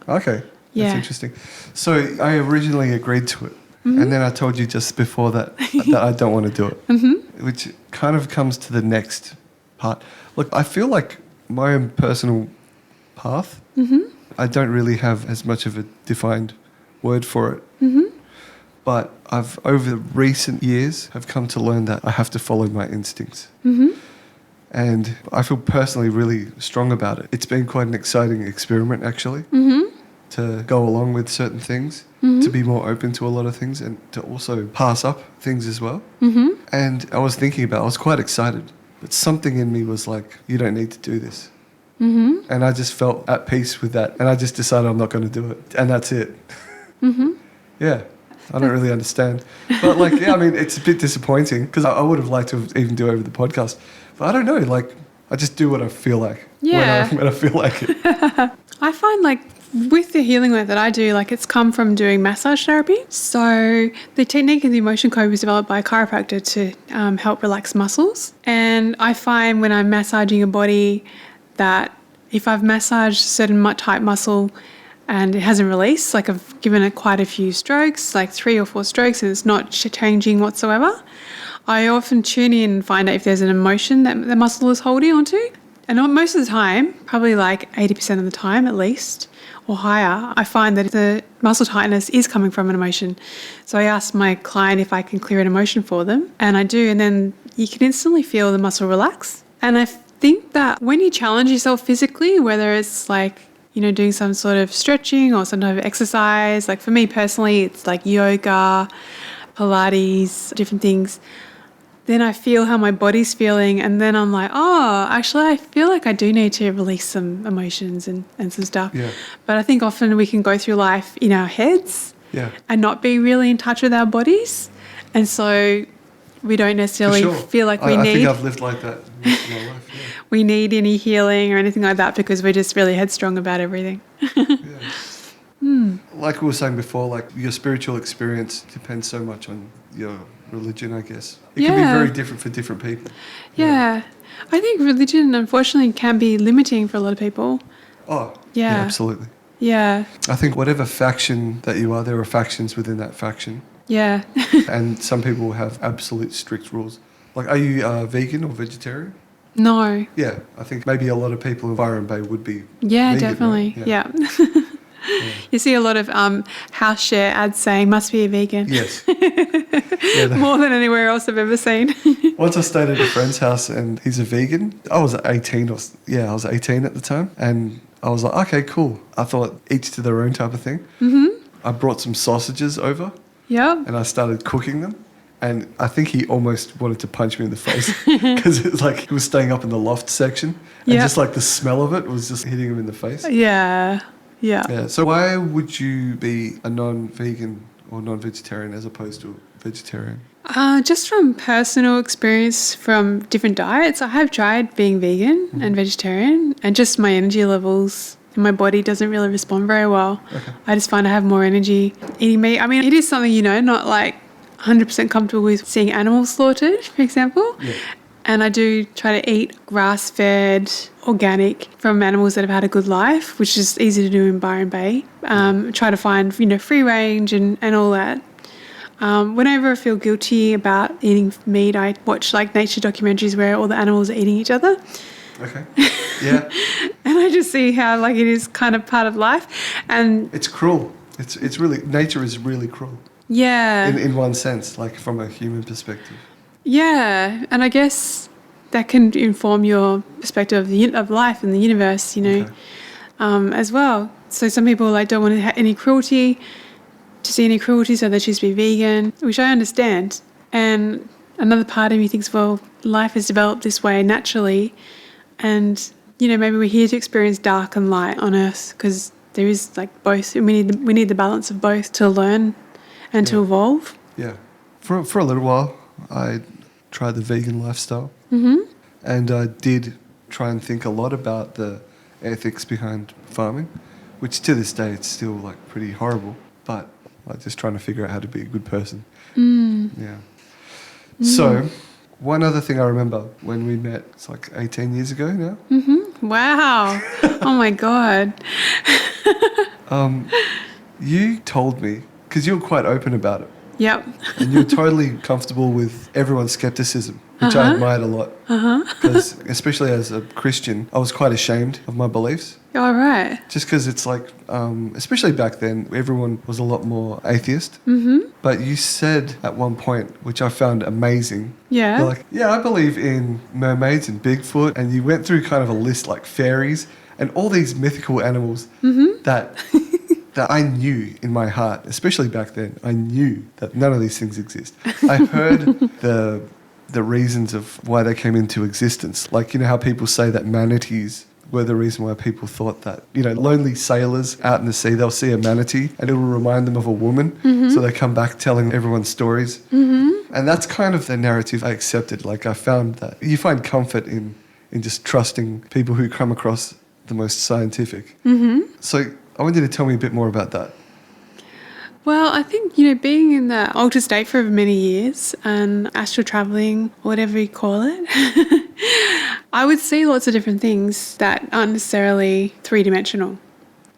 A: Okay. Yeah. That's interesting. So I originally agreed to it. And then I told you just before that I don't want to do it, which kind of comes to the next part. Look, I feel like my own personal path, I don't really have as much of a defined word for it. But I've, over recent years, have come to learn that I have to follow my instincts. And I feel personally really strong about it. It's been quite an exciting experiment, actually, to go along with certain things. To be more open to a lot of things and to also pass up things as well. And I was thinking about it, I was quite excited, but something in me was like, you don't need to do this. And I just felt at peace with that. And I just decided I'm not going to do it. And that's it. Yeah, I don't really understand. But like, yeah, I mean, it's a bit disappointing because I would have liked to even do it over the podcast. But I don't know, like, I just do what I feel like when I feel like it.
B: I find like with the healing work that I do, like it's come from doing massage therapy. So the technique of the emotion code was developed by a chiropractor to help relax muscles. And I find when I'm massaging a body that if I've massaged a certain tight muscle and it hasn't released, like I've given it quite a few strokes, like 3 or 4 strokes, and it's not changing whatsoever, I often tune in and find out if there's an emotion that the muscle is holding onto. And most of the time, probably like 80% of the time at least, or higher, I find that the muscle tightness is coming from an emotion. So I ask my client if I can clear an emotion for them, and I do, and then you can instantly feel the muscle relax. And I think that when you challenge yourself physically, whether it's like, doing some sort of stretching or some type of exercise, like for me personally, it's like yoga, Pilates, different things, then I feel how my body's feeling, and then I'm like, oh, actually I feel like I do need to release some emotions and some stuff. Yeah. But I think often we can go through life in our heads and not be really in touch with our bodies. And so we don't
A: For
B: necessarily
A: sure.
B: feel like
A: I think I've lived like that most of my life. Yeah.
B: we need any healing or anything like that because we're just really headstrong about everything.
A: Yeah. Like we were saying before, like your spiritual experience depends so much on your religion, I guess. It can be
B: Yeah.
A: very different for different people.
B: Yeah. I think religion, unfortunately, can be limiting for a lot of people.
A: Oh,
B: Yeah.
A: absolutely.
B: Yeah.
A: I think whatever faction that you are, there are factions within that faction.
B: Yeah.
A: And some people have absolute strict rules. Like, are you vegan or vegetarian?
B: No.
A: Yeah, I think maybe a lot of people in Byron Bay would be
B: Yeah,
A: vegan,
B: definitely.
A: right?
B: Yeah. You see a lot of house share ads saying must be a vegan.
A: Yes. Yeah,
B: More than anywhere else I've ever seen.
A: once I stayed at a friend's house and he's a vegan. I was 18 I was 18 at the time. And I was like, okay, cool. I thought each to their own type of thing. Mm-hmm. I brought some sausages over
B: Yep.
A: and I started cooking them. And I think he almost wanted to punch me in the face because it was like he was staying up in the loft section. And
B: Yeah.
A: just like the smell of it was just hitting him in the face.
B: Yeah. Yeah.
A: Yeah. So why would you be a non-vegan or non-vegetarian as opposed to a vegetarian?
B: Just from personal experience from different diets, I have tried being vegan and vegetarian, and just my energy levels in my body doesn't really respond very well.
A: Okay.
B: I just find I have more energy eating meat. I mean, it is something, not like 100% comfortable with seeing animals slaughtered, for example.
A: Yeah.
B: And I do try to eat grass-fed, organic from animals that have had a good life, which is easy to do in Byron Bay. Try to find, free range and all that. Whenever I feel guilty about eating meat, I watch like nature documentaries where all the animals are eating each other.
A: Okay. Yeah.
B: And I just see how like it is kind of part of life. And
A: It's cruel. It's really, nature is really cruel
B: yeah.
A: in one sense, like from a human perspective.
B: Yeah, and I guess that can inform your perspective of life and the universe,
A: Okay.
B: as well. So some people like don't want to have any cruelty, to see any cruelty, so they choose to be vegan, which I understand. And another part of me thinks, well, life is developed this way naturally, and maybe we're here to experience dark and light on Earth because there is like both. We need the balance of both to learn and to evolve.
A: Yeah. For a little while, I tried the vegan lifestyle.
B: Mm-hmm.
A: And I did try and think a lot about the ethics behind farming, which to this day it's still like pretty horrible. But like just trying to figure out how to be a good person. Yeah. So one other thing I remember when we met, it's like 18 years ago now.
B: Wow. Oh my God.
A: You told me, because you were quite open about it,
B: Yep.
A: and you're totally comfortable with everyone's skepticism, which I admired a lot. Because especially as a Christian, I was quite ashamed of my beliefs.
B: All right.
A: Just because it's like, especially back then, everyone was a lot more atheist. Mm-hmm. But you said at one point, which I found amazing,
B: Yeah.
A: you're like, yeah, I believe in mermaids and Bigfoot. And you went through kind of a list like fairies and all these mythical animals that I knew in my heart, especially back then, I knew that none of these things exist. I heard the reasons of why they came into existence. Like, how people say that manatees were the reason why people thought that, lonely sailors out in the sea, they'll see a manatee and it will remind them of a woman. So they come back telling everyone stories. And that's kind of the narrative I accepted. Like I found that you find comfort in just trusting people who come across the most scientific. So I want you to tell me a bit more about that.
B: Well, I think, being in that altered state for many years and astral traveling, whatever you call it, I would see lots of different things that aren't necessarily three-dimensional.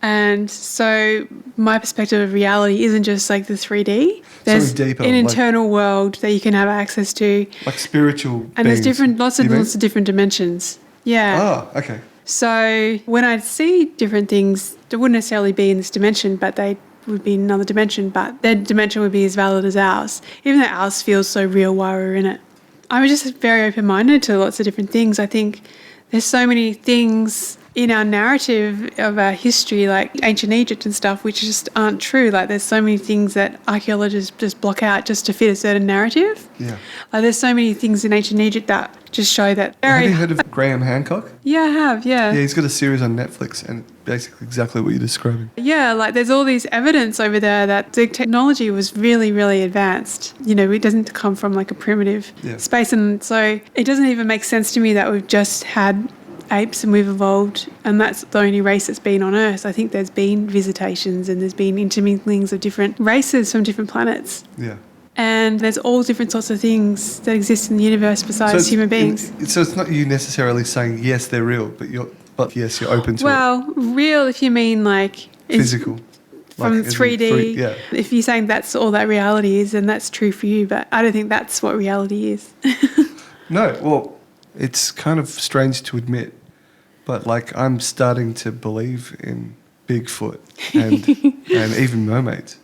B: And so my perspective of reality isn't just like the 3D. There's
A: Something deeper,
B: an
A: like-
B: internal world that you can have access to.
A: Like spiritual
B: And there's
A: beings,
B: lots
A: you mean?
B: of different dimensions. Yeah.
A: Ah, okay.
B: So when I see different things, they wouldn't necessarily be in this dimension, but they would be in another dimension, but their dimension would be as valid as ours, even though ours feels so real while we're in it. I'm just very open-minded to lots of different things. I think there's so many things in our narrative of our history, like ancient Egypt and stuff, which just aren't true. Like there's so many things that archaeologists just block out just to fit a certain narrative.
A: Yeah.
B: Like there's so many things in ancient Egypt that just show that.
A: Have you heard of Graham Hancock?
B: Yeah, I have, yeah.
A: Yeah, he's got a series on Netflix and basically exactly what you're describing.
B: Yeah, like there's all these evidence over there that the technology was really, really advanced. You know, it doesn't come from like a primitive space. And so it doesn't even make sense to me that we've just had apes and we've evolved and that's the only race that's been on Earth. I think there's been visitations and there's been interminglings of different races from different planets.
A: Yeah.
B: And there's all different sorts of things that exist in the universe besides human beings.
A: So it's not you necessarily saying, yes, they're real, but yes, you're open to it.
B: Well, real if you mean like...
A: Physical.
B: From
A: like
B: 3D.
A: Yeah.
B: If you're saying that's all that reality is, then that's true for you. But I don't think that's what reality is.
A: No, well, it's kind of strange to admit, but like I'm starting to believe in Bigfoot and even mermaids.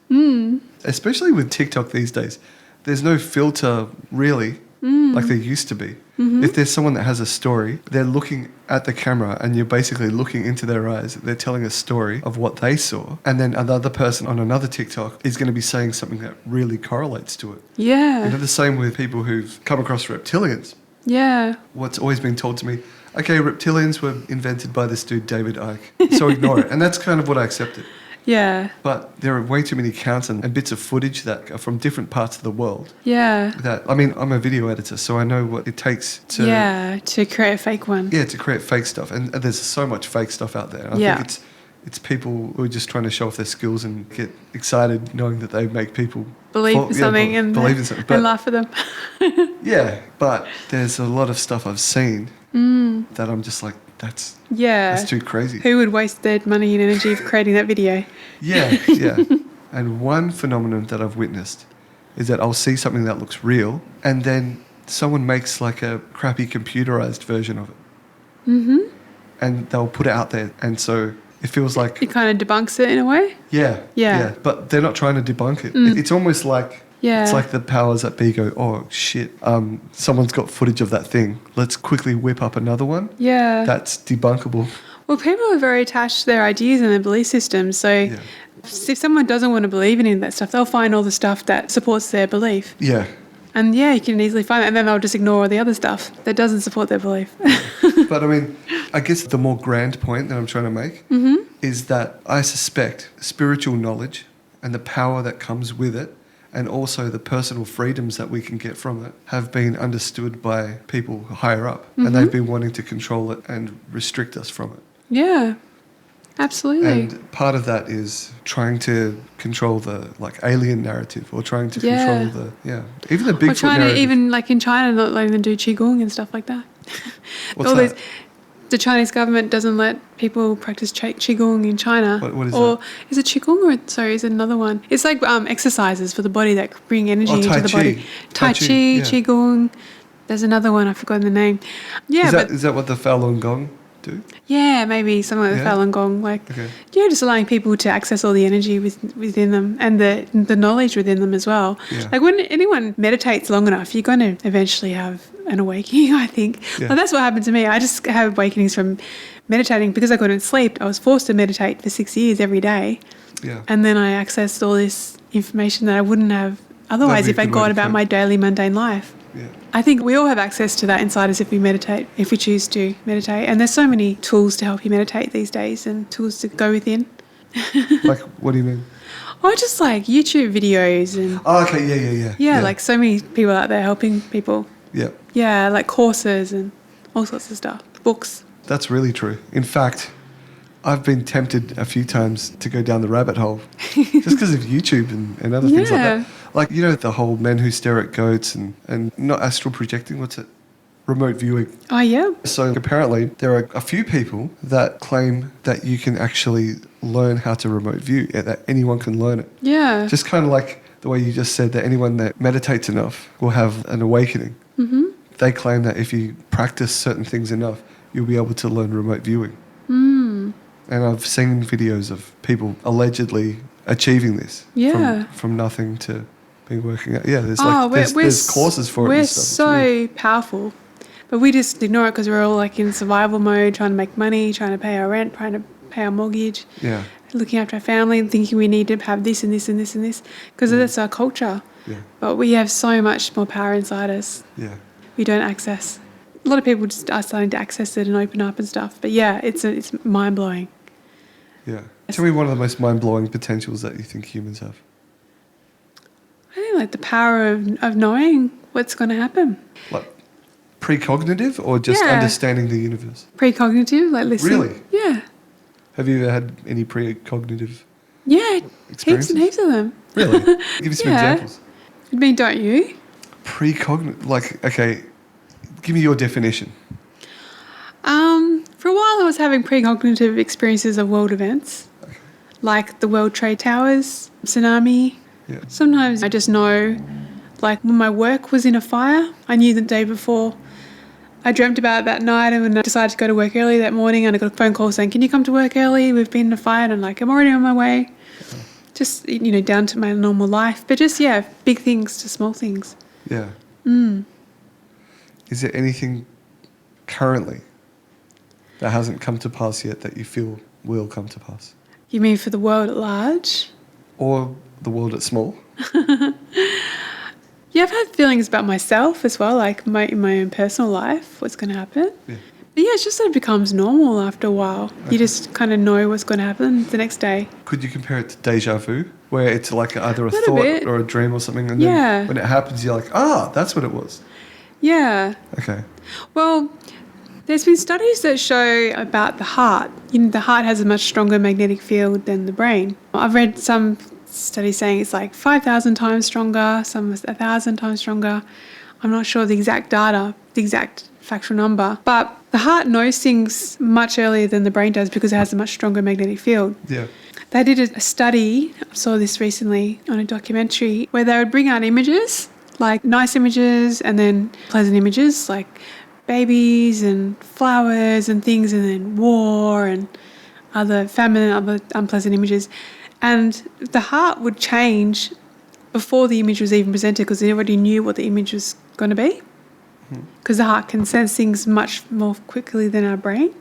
A: Especially with TikTok these days. There's no filter really like there used to be. If there's someone that has a story, they're looking at the camera and you're basically looking into their eyes. They're telling a story of what they saw. And then another person on another TikTok is going to be saying something that really correlates to it.
B: Yeah.
A: You know, the same with people who've come across reptilians.
B: Yeah.
A: What's always been told to me, okay, reptilians were invented by this dude, David Icke. So ignore it. And that's kind of what I accepted.
B: Yeah.
A: But there are way too many accounts and bits of footage that are from different parts of the world.
B: Yeah.
A: That, I mean, I'm a video editor, so I know what it takes to...
B: Yeah, to create a fake one.
A: Yeah, to create fake stuff. And there's so much fake stuff out there. And I think it's people who are just trying to show off their skills and get excited knowing that they make people...
B: Believe in something and laugh at them.
A: Yeah, but there's a lot of stuff I've seen that I'm just like, that's too crazy.
B: Who would waste their money and energy for creating that video?
A: Yeah. And one phenomenon that I've witnessed is that I'll see something that looks real and then someone makes like a crappy computerized version of it. And they'll put it out there. And so it feels like...
B: It kind of debunks it in a way?
A: Yeah. But they're not trying to debunk it. It's almost like...
B: Yeah.
A: It's like the powers that be go, oh, shit, someone's got footage of that thing. Let's quickly whip up another one.
B: Yeah.
A: That's debunkable.
B: Well, people are very attached to their ideas and their belief systems. So if someone doesn't want to believe in any of that stuff, they'll find all the stuff that supports their belief.
A: Yeah.
B: And you can easily find that. And then they'll just ignore all the other stuff that doesn't support their belief.
A: But I mean, I guess the more grand point that I'm trying to make is that I suspect spiritual knowledge and the power that comes with it and also the personal freedoms that we can get from it have been understood by people higher up and they've been wanting to control it and restrict us from it.
B: Yeah, absolutely.
A: And part of that is trying to control the like alien narrative or trying to control the, even the Bigfoot narrative.
B: Even like in China, not letting them do Qigong and stuff like that.
A: What's that?
B: The Chinese government doesn't let people practice Qigong in China.
A: What is
B: or
A: that?
B: Is it Qigong or is it another one? It's like exercises for the body that bring energy into the body. Tai Chi, Qigong. There's another one, I've forgotten the name. Yeah,
A: is that what the Falun Gong do?
B: Yeah, maybe something like the Falun Gong. Just allowing people to access all the energy within them and the knowledge within them as well.
A: Yeah.
B: Like when anyone meditates long enough, you're going to eventually have an awakening, I think.
A: Yeah.
B: Well, that's what happened to me. I just have awakenings from meditating because I couldn't sleep. I was forced to meditate for 6 years every day.
A: Yeah.
B: And then I accessed all this information that I wouldn't have otherwise if I'd gone about my daily mundane life.
A: Yeah.
B: I think we all have access to that inside us if we meditate, if we choose to meditate. And there's so many tools to help you meditate these days and tools to go within.
A: Like, what do you mean?
B: Oh, just like YouTube videos and...
A: Oh, okay,
B: Yeah, like so many people out there helping people.
A: Yeah.
B: Yeah, like courses and all sorts of stuff. Books.
A: That's really true. In fact, I've been tempted a few times to go down the rabbit hole just because of YouTube and other things like that. Like, you know, the whole men who stare at goats and not astral projecting, what's it? Remote viewing.
B: Oh, yeah.
A: So apparently there are a few people that claim that you can actually learn how to remote view, that anyone can learn it.
B: Yeah.
A: Just kind of like the way you just said that anyone that meditates enough will have an awakening. Mm-hmm. They claim that if you practice certain things enough, you'll be able to learn remote viewing. Mm. And I've seen videos of people allegedly achieving this from nothing to being working out. Yeah, there's there's courses for it.
B: We're
A: and stuff.
B: so powerful. But we just ignore it because we're all like in survival mode, trying to make money, trying to pay our rent, trying to pay our mortgage,
A: Yeah.
B: looking after our family, thinking we need to have this and this and this and this because that's our culture.
A: Yeah.
B: But we have so much more power inside us.
A: Yeah.
B: We don't access. A lot of people just are starting to access it and open up and stuff. But yeah, it's mind blowing.
A: Yeah. Tell me one of the most mind-blowing potentials that you think humans have.
B: I think like the power of knowing what's going to happen.
A: Like precognitive or just
B: Yeah.
A: understanding the universe?
B: Precognitive, like listening.
A: Really?
B: Yeah.
A: Have you ever had any precognitive
B: Yeah. Heaps
A: experiences?
B: and heaps of them.
A: Really? Give me some
B: Yeah.
A: examples.
B: I mean, don't you?
A: Precognitive, like, okay, give me your definition.
B: For a while I was having precognitive experiences of world events, like the World Trade Towers, tsunami.
A: Yeah.
B: Sometimes I just know, like when my work was in a fire, I knew the day before. I dreamt about it that night and when I decided to go to work early that morning and I got a phone call saying, can you come to work early? We've been in a fire. And I'm like, I'm already on my way. Just, down to my normal life. But just, yeah, big things to small things.
A: Yeah. Is there anything currently that hasn't come to pass yet that you feel will come to pass?
B: You mean for the world at large?
A: Or the world at small?
B: Yeah, I've had feelings about myself as well, like in my own personal life, what's going to happen.
A: Yeah.
B: But yeah, it's just that it becomes normal after a while. You just kind of know what's going to happen the next day.
A: Could you compare it to deja vu, where it's like either a
B: Little
A: thought
B: bit.
A: or a dream or something, and
B: Yeah.
A: then when it happens, you're like, that's what it was.
B: Yeah.
A: Okay.
B: Well, there's been studies that show about the heart. The heart has a much stronger magnetic field than the brain. I've read some studies saying it's like 5,000 times stronger, some 1,000 times stronger. I'm not sure the exact data, the exact factual number, but the heart knows things much earlier than the brain does because it has a much stronger magnetic field.
A: Yeah.
B: They did a study, I saw this recently on a documentary, where they would bring out images, like nice images and then pleasant images, like babies and flowers and things, and then war and other famine and other unpleasant images. And the heart would change before the image was even presented because they already knew what the image was going to be. Because the heart can sense things much more quickly than our brain.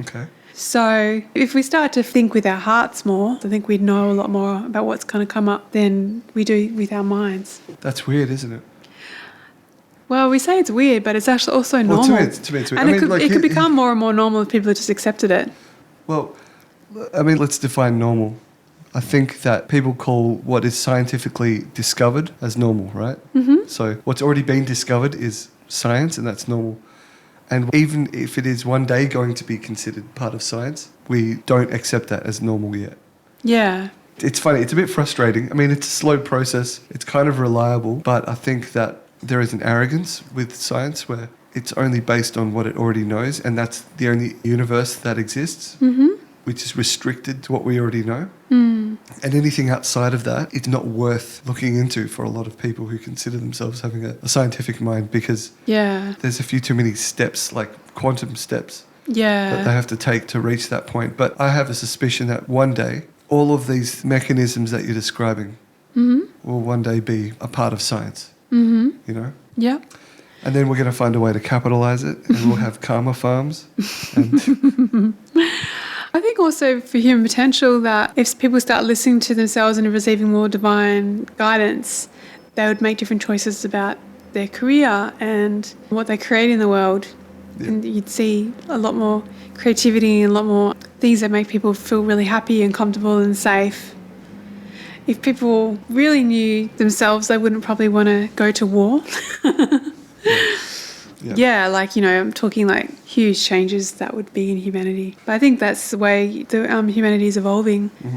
A: Okay.
B: So if we start to think with our hearts more, I think we'd know a lot more about what's going to come up than we do with our minds.
A: That's weird, isn't it?
B: Well, we say it's weird, but it's actually also normal.
A: Well, to me it's weird.
B: And
A: I mean,
B: it could become more and more normal if people just accepted it.
A: Well, I mean, let's define normal. I think that people call what is scientifically discovered as normal, right? Mm-hmm. So what's already been discovered is science, and that's normal. And even if it is one day going to be considered part of science, we don't accept that as normal yet.
B: Yeah.
A: It's funny. It's a bit frustrating. I mean, it's a slow process. It's kind of reliable, but I think that there is an arrogance with science where it's only based on what it already knows, and that's the only universe that exists, which is restricted to what we already know. And anything outside of that, it's not worth looking into for a lot of people who consider themselves having a scientific mind, because there's a few too many steps, like quantum steps, that they have to take to reach that point. But I have a suspicion that one day, all of these mechanisms that you're describing will one day be a part of science, you know?
B: Yeah.
A: And then we're going to find a way to capitalize it, and we'll have karma farms. And
B: I think also for human potential that if people start listening to themselves and receiving more divine guidance, they would make different choices about their career and what they create in the world.
A: Yeah.
B: And you'd see a lot more creativity and a lot more things that make people feel really happy and comfortable and safe. If people really knew themselves, they wouldn't probably want to go to war. Yeah, like, I'm talking like huge changes that would be in humanity. But I think that's the way humanity is evolving.
A: yeah,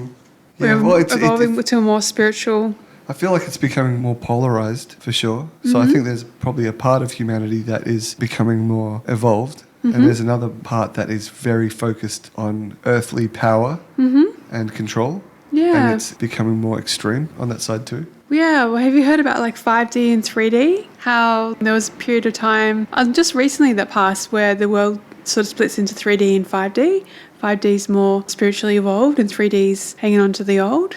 B: We're
A: well,
B: evolving to a more spiritual.
A: I feel like it's becoming more polarized for sure. So I think there's probably a part of humanity that is becoming more evolved. And there's another part that is very focused on earthly power and control.
B: Yeah.
A: And it's becoming more extreme on that side too.
B: Yeah, well, have you heard about like 5D and 3D? How there was a period of time, just recently that passed, where the world sort of splits into 3D and 5D. 5D is more spiritually evolved and 3D is hanging on to the old.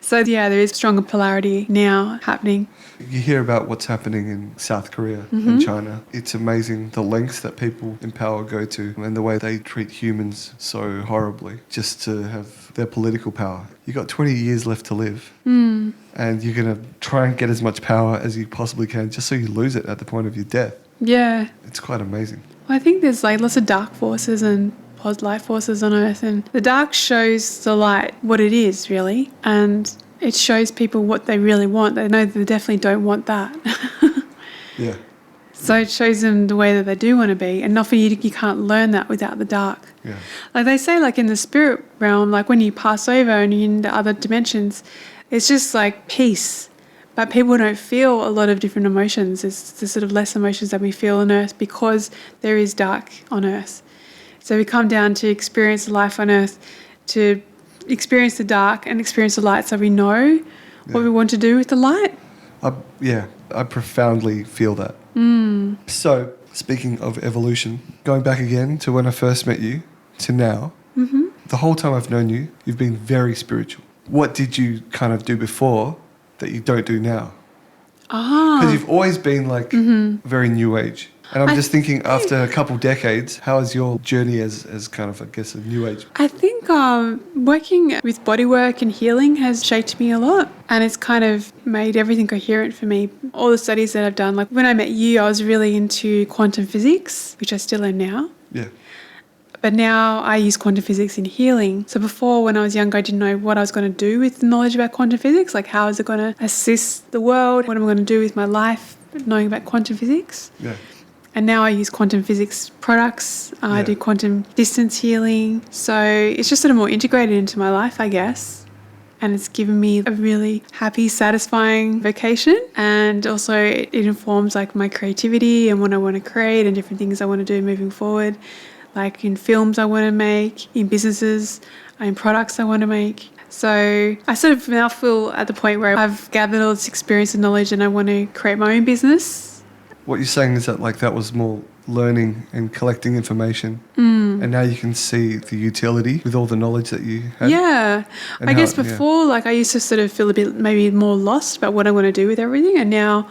B: So yeah, there is stronger polarity now happening.
A: You hear about what's happening in South Korea and China. It's amazing the lengths that people in power go to and the way they treat humans so horribly just to have their political power. You got 20 years left to live. And you're going to try and get as much power as you possibly can just so you lose it at the point of your death.
B: Yeah.
A: It's quite amazing.
B: Well, I think there's like lots of dark forces and light forces on Earth, and the dark shows the light what it is really, and it shows people what they really want. They know they definitely don't want that.
A: Yeah.
B: So it shows them the way that they do want to be, and often you can't learn that without the dark.
A: Yeah.
B: Like they say, like in the spirit realm, like when you pass over and you're in the other dimensions, it's just like peace. But people don't feel a lot of different emotions. It's the sort of less emotions that we feel on Earth because there is dark on Earth. So we come down to experience life on Earth, to experience the dark and experience the light, so we know what we want to do with the light.
A: I profoundly feel that. So, speaking of evolution, going back again to when I first met you to now, the whole time I've known you, you've been very spiritual. What did you kind of do before that you don't do now? Because you've always been like very new age. And I'm just thinking, after a couple decades, how is your journey as kind of, I guess, a new age?
B: I think working with bodywork and healing has shaped me a lot, and it's kind of made everything coherent for me. All the studies that I've done, like when I met you, I was really into quantum physics, which I still am now.
A: Yeah.
B: But now I use quantum physics in healing. So before, when I was younger, I didn't know what I was going to do with the knowledge about quantum physics. Like, how is it going to assist the world? What am I going to do with my life knowing about quantum physics?
A: Yeah.
B: And now I use quantum physics products. I do quantum distance healing. So it's just sort of more integrated into my life, I guess. And it's given me a really happy, satisfying vocation. And also it informs like my creativity and what I want to create and different things I want to do moving forward. Like in films I want to make, in businesses, in products I want to make. So I sort of now feel at the point where I've gathered all this experience and knowledge and I want to create my own business.
A: What you're saying is that like that was more learning and collecting information, and now you can see the utility with all the knowledge that you had.
B: Yeah. I guess before, like I used to sort of feel a bit maybe more lost about what I want to do with everything, and now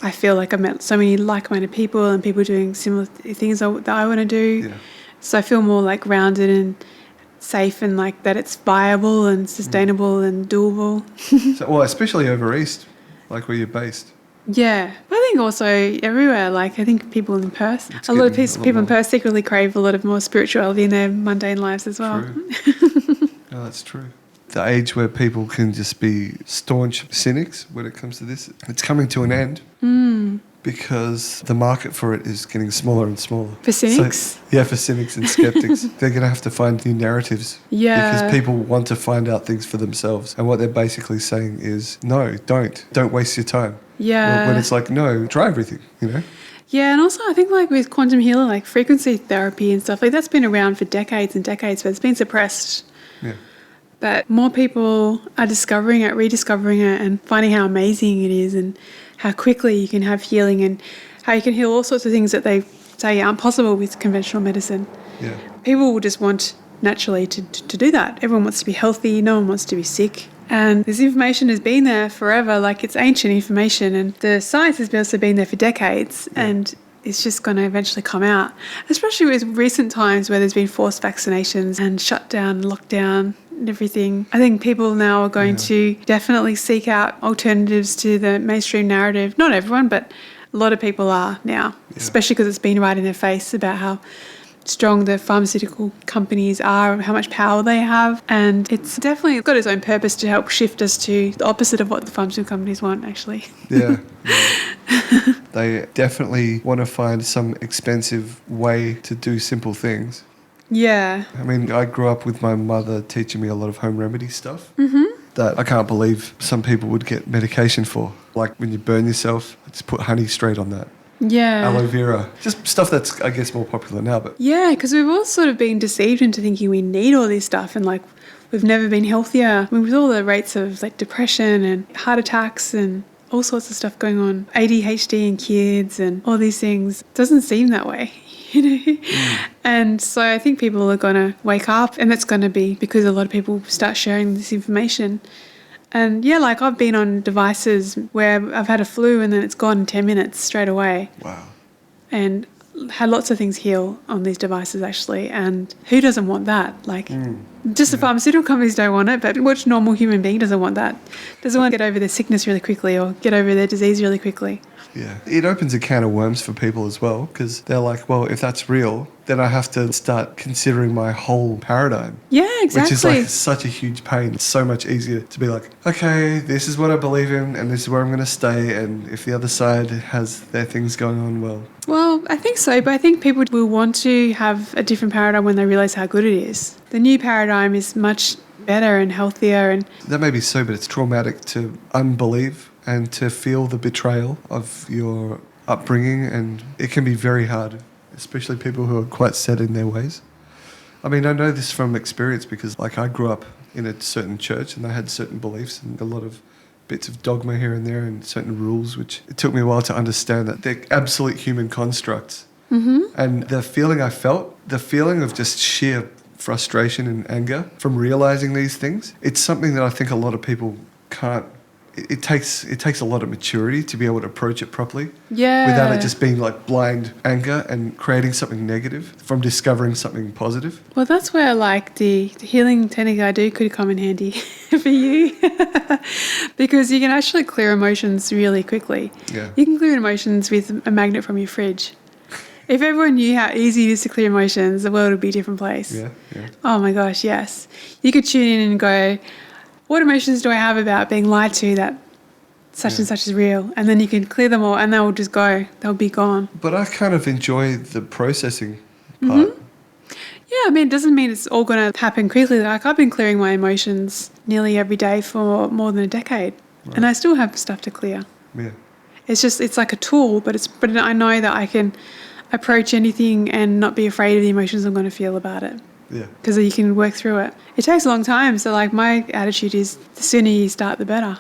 B: I feel like I've met so many like-minded people and people doing similar things that I want to do. Yeah. So I feel more like grounded and safe and like that it's viable and sustainable and doable.
A: So, well, especially over East, like where you're based.
B: Yeah, but I think also everywhere, like I think people in Perth, a lot of people in Perth secretly crave a lot of more spirituality in their mundane lives as well.
A: True. No, that's true. The age where people can just be staunch cynics when it comes to this, it's coming to an end because the market for it is getting smaller and smaller.
B: For cynics?
A: So, for cynics and skeptics. They're going to have to find new narratives.
B: Yeah.
A: Because people want to find out things for themselves. And what they're basically saying is, no, don't waste your time.
B: Yeah.
A: When it's like, no, try everything, you know?
B: Yeah, and also I think like with quantum healing, like frequency therapy and stuff, like that's been around for decades and decades, but it's been suppressed.
A: Yeah.
B: But more people are discovering it, rediscovering it, and finding how amazing it is and how quickly you can have healing and how you can heal all sorts of things that they say aren't possible with conventional medicine.
A: Yeah.
B: People will just want naturally to do that. Everyone wants to be healthy. No one wants to be sick. And this information has been there forever, like it's ancient information, and the science has also been there for decades, and it's just going to eventually come out, especially with recent times where there's been forced vaccinations and shutdown, lockdown and everything. I think people now are going to definitely seek out alternatives to the mainstream narrative. Not everyone, but a lot of people are now, especially because it's been right in their face about how strong the pharmaceutical companies are and how much power they have, and it's definitely got its own purpose to help shift us to the opposite of what the pharmaceutical companies want, actually.
A: Yeah. They definitely want to find some expensive way to do simple things.
B: Yeah.
A: I mean, I grew up with my mother teaching me a lot of home remedy stuff that I can't believe some people would get medication for. Like when you burn yourself, just put honey straight on that.
B: Yeah.
A: Aloe vera. Just stuff that's, I guess, more popular now. But
B: yeah, because we've all sort of been deceived into thinking we need all this stuff, and like we've never been healthier. I mean, with all the rates of like depression and heart attacks and all sorts of stuff going on, ADHD in kids and all these things, it doesn't seem that way, you know? And so I think people are going to wake up, and that's going to be because a lot of people start sharing this information. And yeah, like I've been on devices where I've had a flu and then it's gone in 10 minutes straight away.
A: Wow.
B: And had lots of things heal on these devices actually. And who doesn't want that? Like just the pharmaceutical companies don't want it, but which normal human being doesn't want that? Doesn't want to get over their sickness really quickly or get over their disease really quickly.
A: Yeah. It opens a can of worms for people as well, because they're like, well, if that's real, then I have to start considering my whole paradigm.
B: Yeah, exactly.
A: Which is like such a huge pain. It's so much easier to be like, okay, this is what I believe in and this is where I'm going to stay. And if the other side has their things going on,
B: well, I think so, but I think people will want to have a different paradigm when they realise how good it is. The new paradigm is much better and healthier. And
A: that may be so, but it's traumatic to unbelieve and to feel the betrayal of your upbringing, and it can be very hard, especially people who are quite set in their ways. I mean, I know this from experience because like I grew up in a certain church and they had certain beliefs and a lot of bits of dogma here and there and certain rules, which it took me a while to understand that they're absolute human constructs. And the feeling I felt, the feeling of just sheer frustration and anger from realizing these things, it's something that I think a lot of people can't. It takes a lot of maturity to be able to approach it properly.
B: yeah.
A: Without it just being like blind anger and creating something negative from discovering something positive.
B: Well, that's where like the healing technique I do could come in handy for you because you can actually clear emotions really quickly.
A: Yeah.
B: You can clear emotions with a magnet from your fridge. If everyone knew how easy it is to clear emotions, the world would be a different place.
A: Yeah.
B: Oh my gosh, yes. You could tune in and go, what emotions do I have about being lied to that such and such is real? And then you can clear them all and they'll just go. They'll be gone.
A: But I kind of enjoy the processing part.
B: Yeah, I mean, it doesn't mean it's all going to happen quickly. Like I've been clearing my emotions nearly every day for more than a decade. Right. And I still have stuff to clear.
A: Yeah.
B: It's like a tool, but I know that I can approach anything and not be afraid of the emotions I'm going to feel about it.
A: Yeah.
B: Because you can work through it. It takes a long time. So like my attitude is the sooner you start, the better.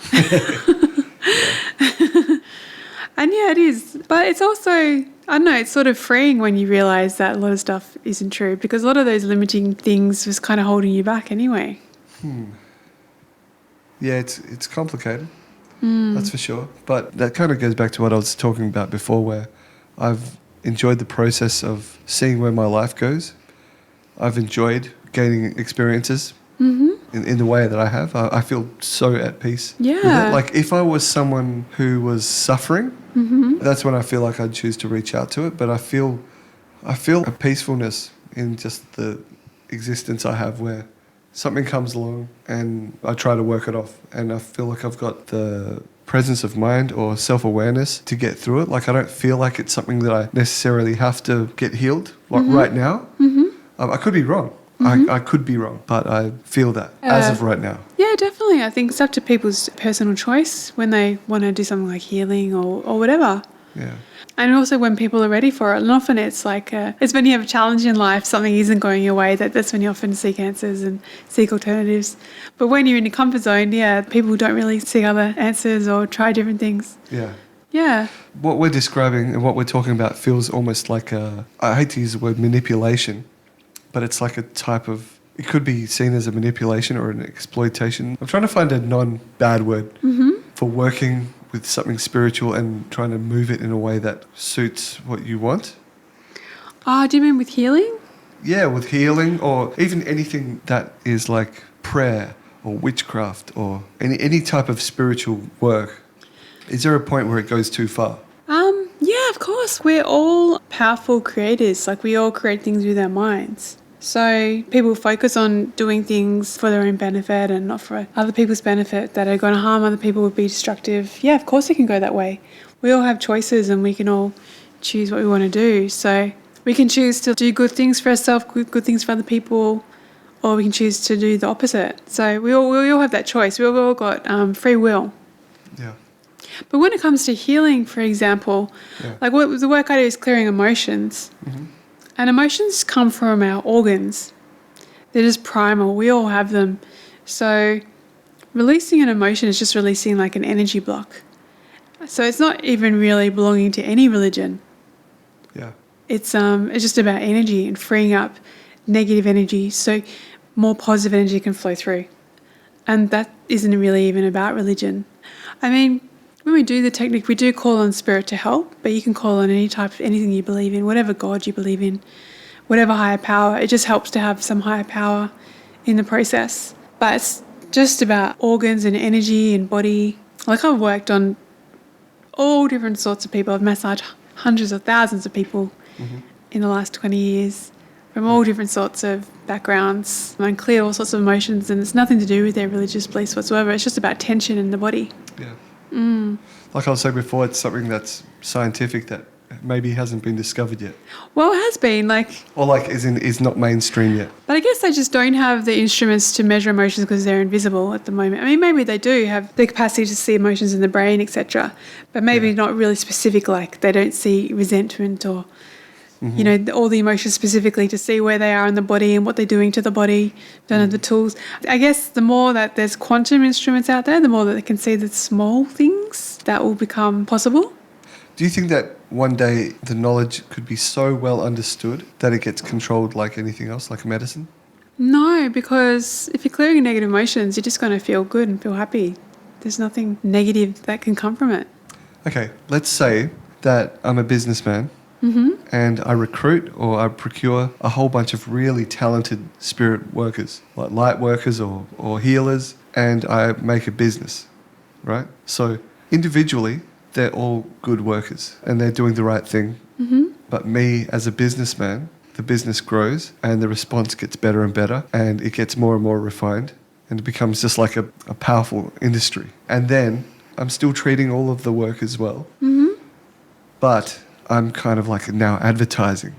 B: And yeah, it is. But it's also, I don't know, it's sort of freeing when you realise that a lot of stuff isn't true because a lot of those limiting things was kind of holding you back anyway.
A: Yeah, it's complicated. That's for sure. But that kind of goes back to what I was talking about before, where I've enjoyed the process of seeing where my life goes. I've enjoyed gaining experiences in the way that I have. I feel so at peace with it. Like if I was someone who was suffering, that's when I feel like I'd choose to reach out to it. But I feel a peacefulness in just the existence I have where something comes along and I try to work it off. And I feel like I've got the presence of mind or self-awareness to get through it. Like I don't feel like it's something that I necessarily have to get healed like right now. I could be wrong. I could be wrong, but I feel that as of right now.
B: Yeah, definitely. I think it's up to people's personal choice when they want to do something like healing or whatever.
A: Yeah.
B: And also when people are ready for it. And often it's like, it's when you have a challenge in life, something isn't going your way, that's when you often seek answers and seek alternatives. But when you're in your comfort zone, people don't really seek other answers or try different things.
A: Yeah.
B: Yeah.
A: What we're describing and what we're talking about feels almost like I hate to use the word manipulation, but it's like a type of, it could be seen as a manipulation or an exploitation. I'm trying to find a non-bad word for working with something spiritual and trying to move it in a way that suits what you want.
B: Oh, do you mean with healing?
A: Yeah, with healing or even anything that is like prayer or witchcraft or any type of spiritual work. Is there a point where it goes too far?
B: Yeah, of course. We're all powerful creators. Like we all create things with our minds. So people focus on doing things for their own benefit and not for other people's benefit that are going to harm other people, would be destructive. Yeah, of course it can go that way. We all have choices and we can all choose what we want to do. So we can choose to do good things for ourselves, good things for other people, or we can choose to do the opposite. So we all have that choice. We've all got free will.
A: Yeah.
B: But when it comes to healing, for example, like the work I do is clearing emotions. And emotions come from our organs. They're just primal. We all have them. So releasing an emotion is just releasing like an energy block. So it's not even really belonging to any religion.
A: Yeah.
B: It's just about energy and freeing up negative energy so more positive energy can flow through. And that isn't really even about religion. I mean, when we do the technique, we do call on spirit to help, but you can call on anything you believe in, whatever God you believe in, whatever higher power. It just helps to have some higher power in the process. But it's just about organs and energy and body. Like, I've worked on all different sorts of people. I've massaged hundreds of thousands of people in the last 20 years from all different sorts of backgrounds and clear all sorts of emotions, and it's nothing to do with their religious beliefs whatsoever. It's just about tension in the body.
A: Yeah. Like I was saying before, it's something that's scientific that maybe hasn't been discovered yet.
B: Well, it has been,
A: Or is not mainstream yet.
B: but I guess they just don't have the instruments to measure emotions because they're invisible at the moment. I mean, maybe they do have the capacity to see emotions in the brain, etc., but maybe not really specific, like they don't see resentment or, you know, all the emotions specifically to see where they are in the body and what they're doing to the body, don't have the tools. I guess the more that there's quantum instruments out there, the more that they can see the small things that will become possible.
A: Do you think that one day the knowledge could be so well understood that it gets controlled like anything else, like medicine?
B: No, because if you're clearing negative emotions, you're just going to feel good and feel happy. There's nothing negative that can come from it.
A: Okay, let's say that I'm a businessman and I recruit or I procure a whole bunch of really talented spirit workers, like light workers or healers, and I make a business, right? So individually, they're all good workers and they're doing the right thing. But me as a businessman, the business grows and the response gets better and better and it gets more and more refined and it becomes just like a powerful industry. And then I'm still treating all of the workers well, but I'm kind of like now advertising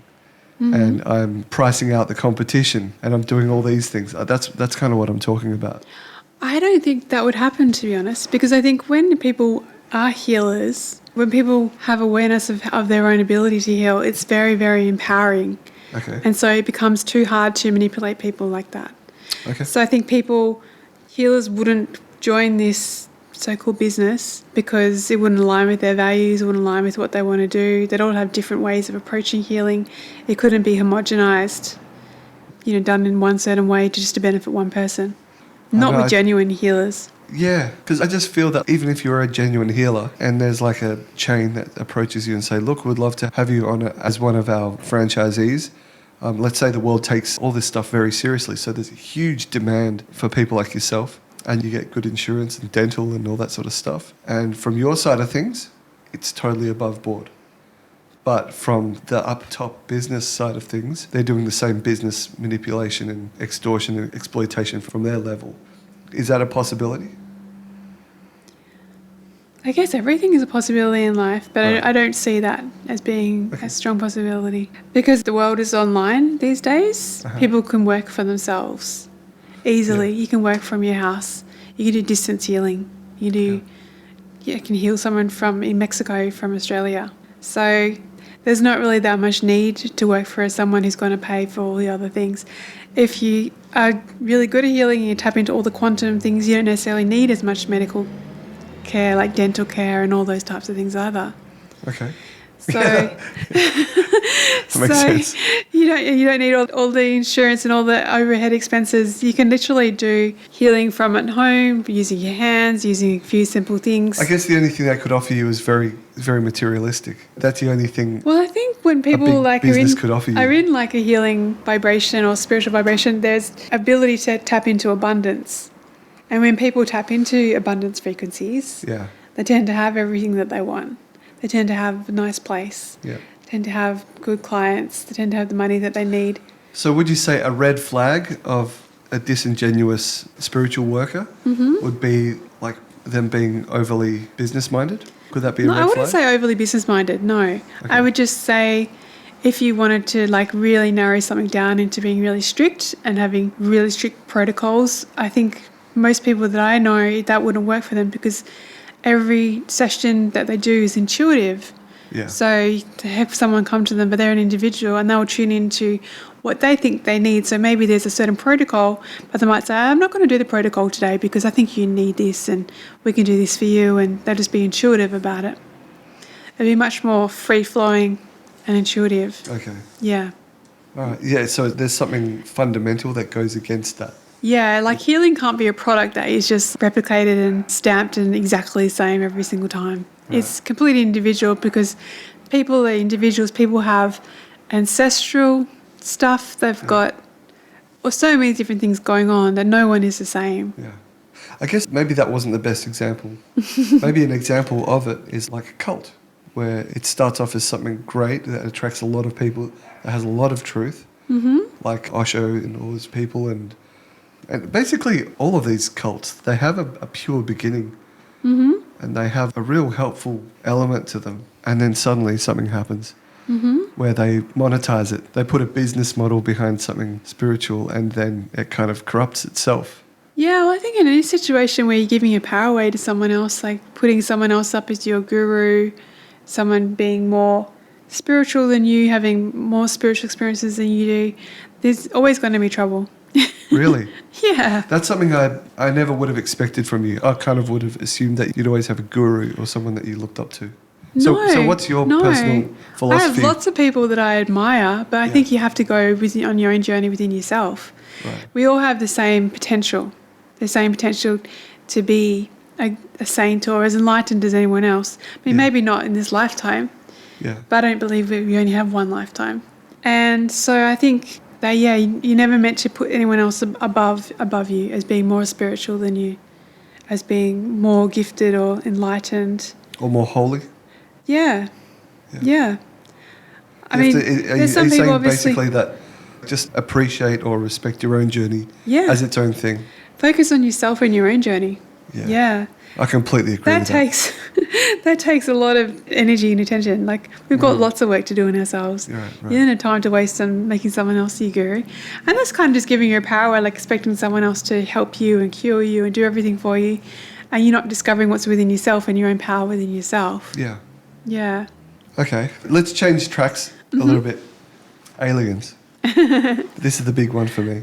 A: and I'm pricing out the competition and I'm doing all these things. That's kind of what I'm talking about.
B: I don't think that would happen, to be honest, because I think when people are healers, when people have awareness of their own ability to heal, it's very, very empowering.
A: Okay.
B: And so it becomes too hard to manipulate people like that.
A: Okay.
B: So I think healers wouldn't join this so-called business because it wouldn't align with their values, it wouldn't align with what they want to do. They'd all have different ways of approaching healing. It couldn't be homogenized, done in one certain way just to benefit one person. Not with genuine healers.
A: Yeah, because I just feel that even if you're a genuine healer and there's like a chain that approaches you and say, look, we'd love to have you on as one of our franchisees. Let's say the world takes all this stuff very seriously. So there's a huge demand for people like yourself and you get good insurance and dental and all that sort of stuff. And from your side of things, it's totally above board. But from the up top business side of things, they're doing the same business manipulation and extortion and exploitation from their level. Is that a possibility?
B: I guess everything is a possibility in life, but
A: Right.
B: I don't see that as being a strong possibility. Because the world is online these days, people can work for themselves easily.
A: Yeah.
B: You can work from your house. You can do distance healing. You can heal someone in Mexico from Australia. So there's not really that much need to work for someone who's going to pay for all the other things. If you are really good at healing and you tap into all the quantum things, you don't necessarily need as much medical care, like dental care and all those types of things either.
A: Okay.
B: So,
A: That makes sense.
B: you don't need all the insurance and all the overhead expenses. You can literally do healing from at home using your hands, using a few simple things.
A: I guess the only thing that could offer you is very, very materialistic. That's the only thing.
B: Well, I think when people
A: big business could offer you.
B: are in like a healing vibration or spiritual vibration, there's ability to tap into abundance. And when people tap into abundance frequencies,
A: Yeah.
B: they tend to have everything that they want. They tend to have a nice place.
A: Yeah.
B: They tend to have good clients. They tend to have the money that they need.
A: So would you say a red flag of a disingenuous spiritual worker would be like them being overly business-minded? Could that be a
B: No,
A: red
B: I
A: flag?
B: wouldn't say overly business-minded, no. I would just say if you wanted to like really narrow something down into being really strict and having really strict protocols, I think most people that I know, that wouldn't work for them because every session that they do is intuitive.
A: Yeah.
B: So to have someone come to them, but they're an individual and they'll tune into what they think they need. So maybe there's a certain protocol, but they might say, I'm not going to do the protocol today because I think you need this and we can do this for you, and they'll just be intuitive about it. It'd be much more free-flowing and intuitive.
A: Okay.
B: Yeah.
A: All right. Yeah, so there's something fundamental that goes against that.
B: Yeah, like healing can't be a product that is just replicated and stamped and exactly the same every single time.
A: Right.
B: It's completely individual because people are individuals. People have ancestral stuff. They've got so many different things going on that no one is the same.
A: Yeah. I guess maybe that wasn't the best example. Maybe an example of it is like a cult, where it starts off as something great that attracts a lot of people, that has a lot of truth, like Osho and all these people. And basically all of these cults, they have a pure beginning and they have a real helpful element to them. And then suddenly something happens where they monetize it. They put a business model behind something spiritual and then it kind of corrupts itself.
B: Yeah, well, I think in any situation where you're giving your power away to someone else, like putting someone else up as your guru, someone being more spiritual than you, having more spiritual experiences than you do, there's always going to be trouble.
A: Really?
B: Yeah.
A: That's something I never would have expected from you. I kind of would have assumed that you'd always have a guru or someone that you looked up to. So what's your personal philosophy?
B: I have lots of people that I admire, but I think you have to go on your own journey within yourself.
A: Right.
B: We all have the same potential to be a saint or as enlightened as anyone else. I mean, maybe not in this lifetime, but I don't believe we only have one lifetime. And so I think that, you're never meant to put anyone else above you as being more spiritual than you, as being more gifted or enlightened.
A: Or more holy?
B: Yeah. I mean, there's some people obviously...
A: basically that just appreciate or respect your own journey as its own thing.
B: Focus on yourself and your own journey. Yeah.
A: I completely agree with that.
B: That takes a lot of energy and attention. Like, we've got lots of work to do in ourselves.
A: Right.
B: You don't have time to waste on making someone else your guru. And that's kind of just giving your power, like expecting someone else to help you and cure you and do everything for you. And you're not discovering what's within yourself and your own power within yourself.
A: Yeah.
B: Yeah.
A: Okay, let's change tracks a little bit. Aliens. This is the big one for me.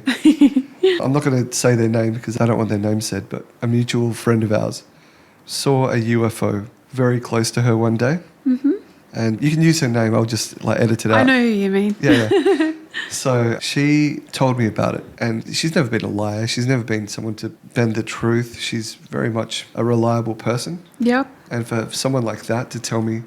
A: I'm not going to say their name because I don't want their name said, but a mutual friend of ours saw a UFO very close to her one day. And you can use her name, I'll just edit it out.
B: I know who you mean.
A: Yeah. So she told me about it, and she's never been a liar. She's never been someone to bend the truth. She's very much a reliable person.
B: Yep.
A: And for someone like that to tell me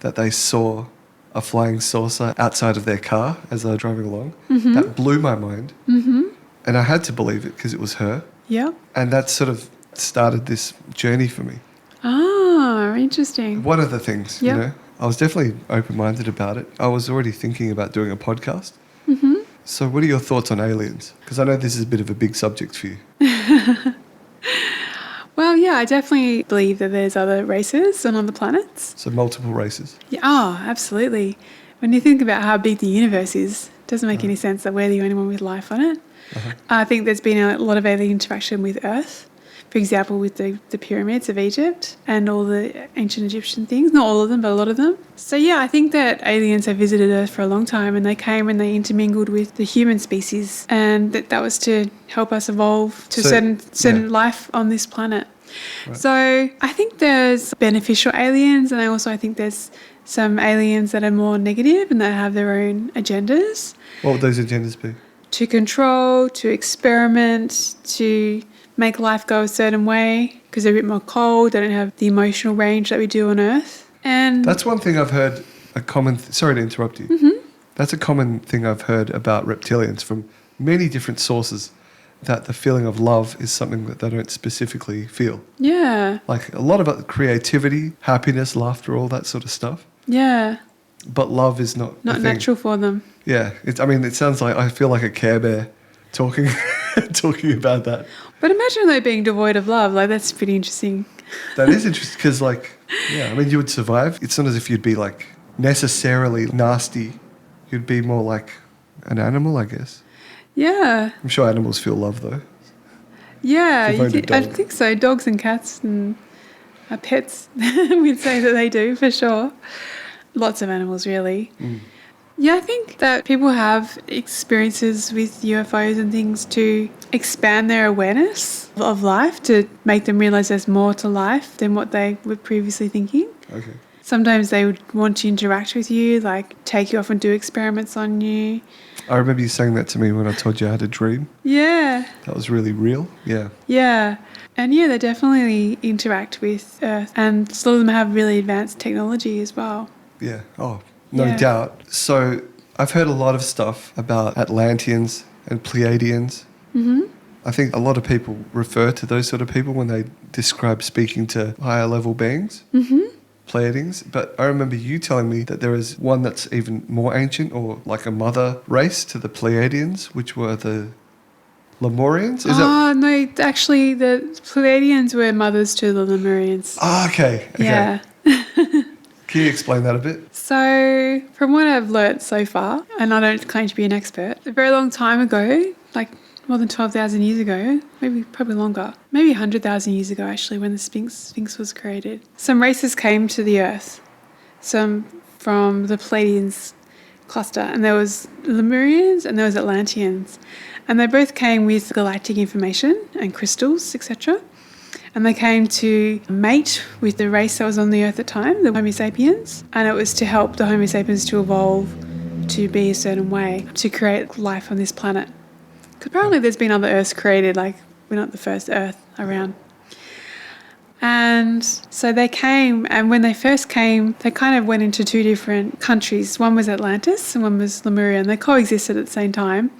A: that they saw a flying saucer outside of their car as they were driving along, that blew my mind. And I had to believe it because it was her.
B: Yep.
A: And that sort of started this journey for me.
B: Ah, interesting.
A: One of the things, I was definitely open-minded about it. I was already thinking about doing a podcast. So what are your thoughts on aliens? Because I know this is a bit of a big subject for you.
B: Well, yeah, I definitely believe that there's other races on other planets.
A: So multiple races.
B: Yeah, absolutely. When you think about how big the universe is, it doesn't make any sense that we're the only one with life on it. I think there's been a lot of alien interaction with Earth. For example, with the pyramids of Egypt and all the ancient Egyptian things. Not all of them, but a lot of them. So, yeah, I think that aliens have visited Earth for a long time, and they came and they intermingled with the human species, and that was to help us evolve to certain life on this planet. Right. So I think there's beneficial aliens, and I think there's some aliens that are more negative and that have their own agendas.
A: What would those agendas be?
B: To control, to experiment, to make life go a certain way because they're a bit more cold. They don't have the emotional range that we do on Earth. And
A: that's one thing I've heard, sorry to interrupt you. That's a common thing I've heard about reptilians from many different sources, that the feeling of love is something that they don't specifically feel. Yeah. Like a lot of creativity, happiness, laughter, all that sort of stuff.
B: Yeah.
A: But love is not
B: natural for them.
A: Yeah. It sounds like I feel like a Care Bear talking about that.
B: But imagine though being devoid of love. That's pretty interesting.
A: That is interesting because you would survive. It's not as if you'd be necessarily nasty. You'd be more like an animal, I guess. Yeah. I'm sure animals feel love though.
B: Yeah, I think so. Dogs and cats and pets, we'd say that they do for sure. Lots of animals really. Yeah, I think that people have experiences with UFOs and things to expand their awareness of life, to make them realise there's more to life than what they were previously thinking. Okay. Sometimes they would want to interact with you, like take you off and do experiments on you.
A: I remember you saying that to me when I told you I had a dream.
B: Yeah.
A: That was really real. Yeah.
B: Yeah. And yeah, they definitely interact with Earth. And a lot of them have really advanced technology as well.
A: Yeah. Oh, no
B: Yeah.
A: doubt. So I've heard a lot of stuff about Atlanteans and Pleiadians.
B: Mm-hmm.
A: I think a lot of people refer to those sort of people when they describe speaking to higher level beings, Pleiadians. But I remember you telling me that there is one that's even more ancient, or like a mother race to the Pleiadians, which were the Lemurians. Is that?
B: No, actually the Pleiadians were mothers to the Lemurians.
A: Oh, okay.
B: Yeah.
A: Can you explain that a bit?
B: So from what I've learnt so far, and I don't claim to be an expert, a very long time ago, like more than 12,000 years ago, maybe probably longer, maybe 100,000 years ago actually, when the Sphinx was created, some races came to the Earth, some from the Pleiadians cluster, and there was Lemurians and there was Atlanteans, and they both came with galactic information and crystals, etc. And they came to mate with the race that was on the Earth at the time, the Homo sapiens, and it was to help the Homo sapiens to evolve to be a certain way, to create life on this planet. Because apparently there's been other Earths created, like we're not the first Earth around. And so they came, and when they first came, they kind of went into two different countries. One was Atlantis and one was Lemuria, and they coexisted at the same time.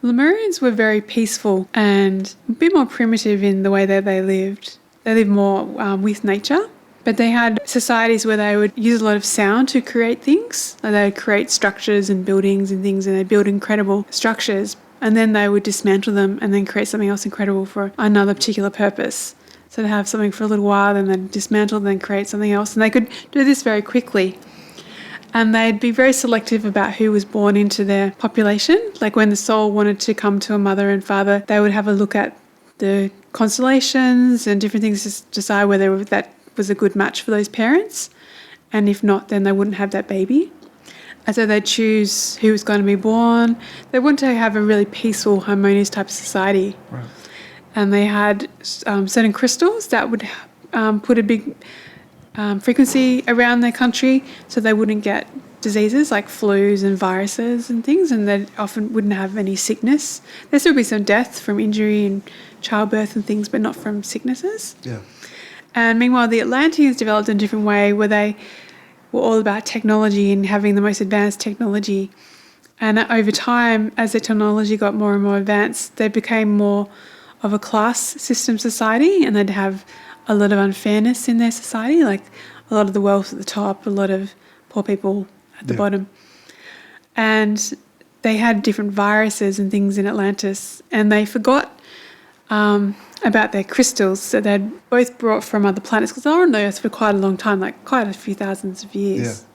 B: Lemurians were very peaceful and a bit more primitive in the way that they lived. They lived more with nature, but they had societies where they would use a lot of sound to create things. Like they would create structures and buildings and things, and they'd build incredible structures, and then they would dismantle them and then create something else incredible for another particular purpose. So they'd have something for a little while, then they'd dismantle, then create something else, and they could do this very quickly. And they'd be very selective about who was born into their population. Like when the soul wanted to come to a mother and father, they would have a look at the constellations and different things to decide whether that was a good match for those parents. And if not, then they wouldn't have that baby. And so they'd choose who was going to be born. They wanted to have a really peaceful, harmonious type of society.
A: Right.
B: And they had certain crystals that would put a big frequency around their country so they wouldn't get diseases like flus and viruses and things, and they often wouldn't have any sickness. There'd still be some death from injury and childbirth and things, but not from sicknesses.
A: Yeah.
B: And meanwhile, the Atlanteans developed in a different way where they were all about technology and having the most advanced technology. And over time, as the technology got more and more advanced, they became more of a class system society, and they'd have a lot of unfairness in their society, like a lot of the wealth at the top, a lot of poor people at the bottom. And they had different viruses and things in Atlantis, and they forgot about their crystals that they'd both brought from other planets, because they were on the Earth for quite a long time, like quite a few thousands of years.
A: Yeah.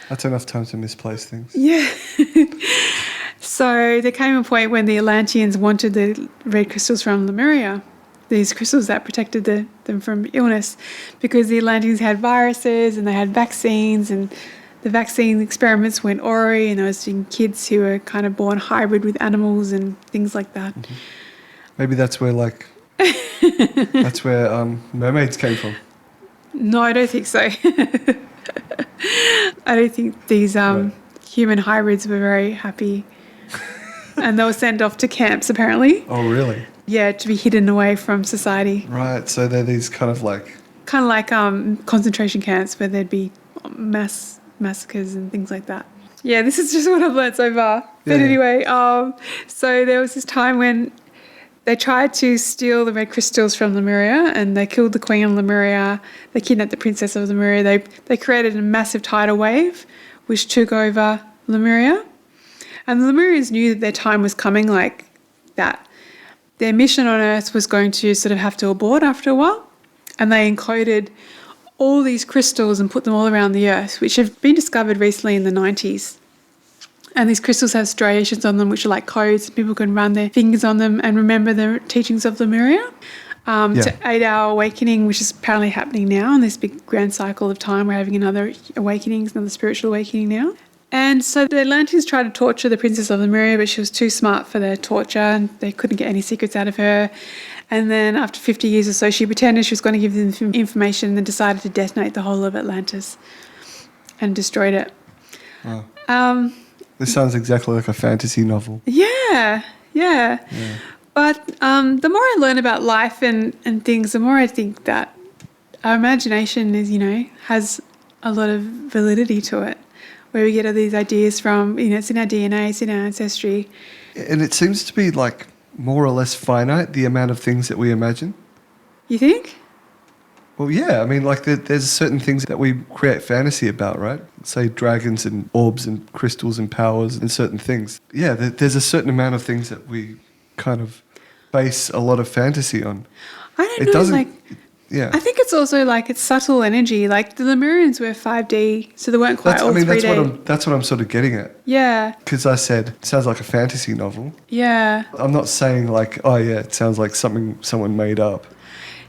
A: That's enough time to misplace things.
B: Yeah. So there came a point when the Atlanteans wanted the red crystals from Lemuria, these crystals that protected them from illness, because the Atlanteans had viruses and they had vaccines, and the vaccine experiments went awry, and there was kids who were kind of born hybrid with animals and things like that.
A: Mm-hmm. Maybe that's where mermaids came from.
B: No, I don't think so. I don't think these human hybrids were very happy. And they were sent off to camps, apparently.
A: Oh, really?
B: Yeah, to be hidden away from society.
A: Right, so they're these kind of like
B: concentration camps where there'd be massacres and things like that. Yeah, this is just what I've learnt so far.
A: Yeah,
B: But anyway, so there was this time when they tried to steal the red crystals from Lemuria, and they killed the queen of Lemuria. They kidnapped the princess of Lemuria. They created a massive tidal wave which took over Lemuria. And the Lemurians knew that their time was coming like that. Their mission on Earth was going to sort of have to abort after a while, and they encoded all these crystals and put them all around the Earth, which have been discovered recently in the 90s. And these crystals have striations on them, which are like codes. People can run their fingers on them and remember the teachings of Lemuria to aid our awakening, which is apparently happening now in this big grand cycle of time. We're having another awakening, another spiritual awakening now. And so the Atlanteans tried to torture the princess of Lemuria, but she was too smart for their torture, and they couldn't get any secrets out of her. And then after 50 years or so, she pretended she was going to give them information and then decided to detonate the whole of Atlantis. and destroyed it.
A: Wow. This sounds exactly like a fantasy novel.
B: Yeah. But the more I learn about life and things, the more I think that our imagination is, has a lot of validity to it, where we get all these ideas from, it's in our DNA, it's in our ancestry.
A: And it seems to be like more or less finite, the amount of things that we imagine.
B: You think?
A: Well, yeah. I mean, like there's certain things that we create fantasy about, right? Say dragons and orbs and crystals and powers and certain things. Yeah, there's a certain amount of things that we kind of base a lot of fantasy on.
B: I don't
A: It
B: know,
A: doesn't... Yeah.
B: I think it's also like it's subtle energy. Like the Lemurians were 5D, so they weren't quite all 3D.
A: That's what I'm sort of getting at.
B: Yeah.
A: Because I said, it sounds like a fantasy novel.
B: Yeah.
A: I'm not saying like, oh yeah, it sounds like something someone made up.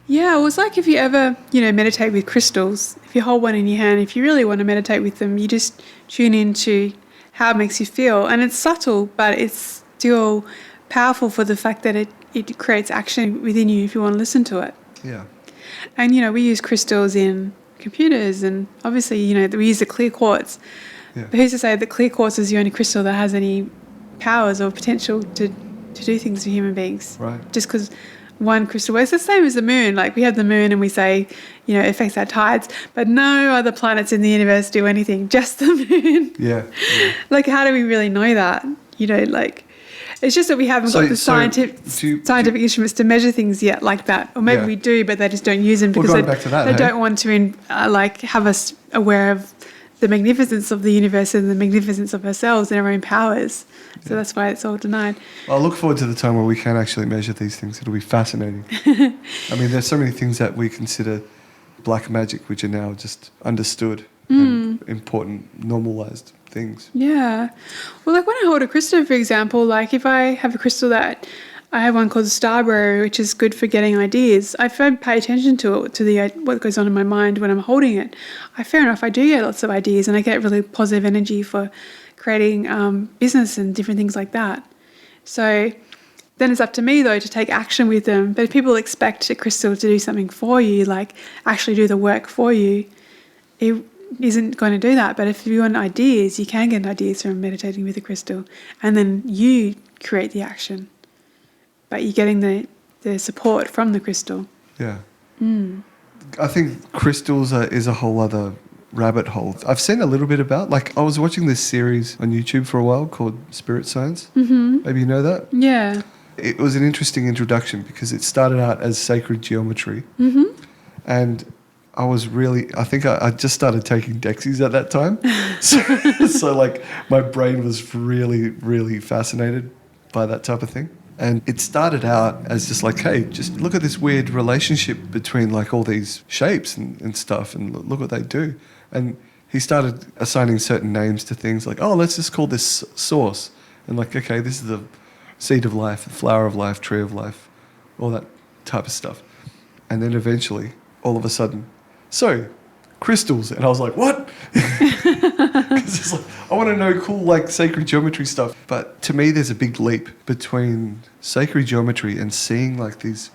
B: Yeah, it was like if you ever, meditate with crystals, if you hold one in your hand, if you really want to meditate with them, you just tune into how it makes you feel. And it's subtle, but it's still powerful for the fact that it creates action within you if you want to listen to it.
A: Yeah.
B: And, we use crystals in computers and obviously, we use the clear quartz.
A: Yeah.
B: But who's to say that clear quartz is the only crystal that has any powers or potential to do things for human beings?
A: Right.
B: Just because one crystal, it's the same as the moon. Like we have the moon and we say, it affects our tides, but no other planets in the universe do anything, just the moon.
A: Yeah.
B: Like how do we really know that? It's just that we haven't got the scientific instruments to measure things yet like that. Or maybe we do, but they just don't use them because they don't want to have us aware of the magnificence of the universe and the magnificence of ourselves and our own powers. So that's why it's all denied.
A: Well, I look forward to the time where we can actually measure these things. It'll be fascinating. I mean, there's so many things that we consider black magic, which are now just understood and important, normalized things.
B: Yeah. Well, like when I hold a crystal, for example, like if I have a crystal that I have one called the Starberry, which is good for getting ideas. If I pay attention to it, to what goes on in my mind when I'm holding it, fair enough, I do get lots of ideas and I get really positive energy for creating business and different things like that. So then it's up to me, though, to take action with them. But if people expect a crystal to do something for you, like actually do the work for you, it isn't going to do that. But if you want ideas, you can get ideas from meditating with a crystal and then you create the action. But you're getting the support from the crystal.
A: Yeah. I think crystals is a whole other rabbit hole. I've seen a little bit about, like I was watching this series on YouTube for a while called Spirit Science. Mm-hmm. Maybe you know that?
B: Yeah.
A: It was an interesting introduction because it started out as sacred geometry. Mm-hmm. And I think I just started taking Dexies at that time. So like my brain was really, really fascinated by that type of thing. And it started out as just like, hey, just look at this weird relationship between like all these shapes and stuff and look what they do. And he started assigning certain names to things like, oh, let's just call this source. And like, okay, this is the seed of life, the flower of life, tree of life, all that type of stuff. And then eventually, all of a sudden, so crystals. And I was like, what? Because it's like, I want to know cool like sacred geometry stuff. But to me, there's a big leap between sacred geometry and seeing like these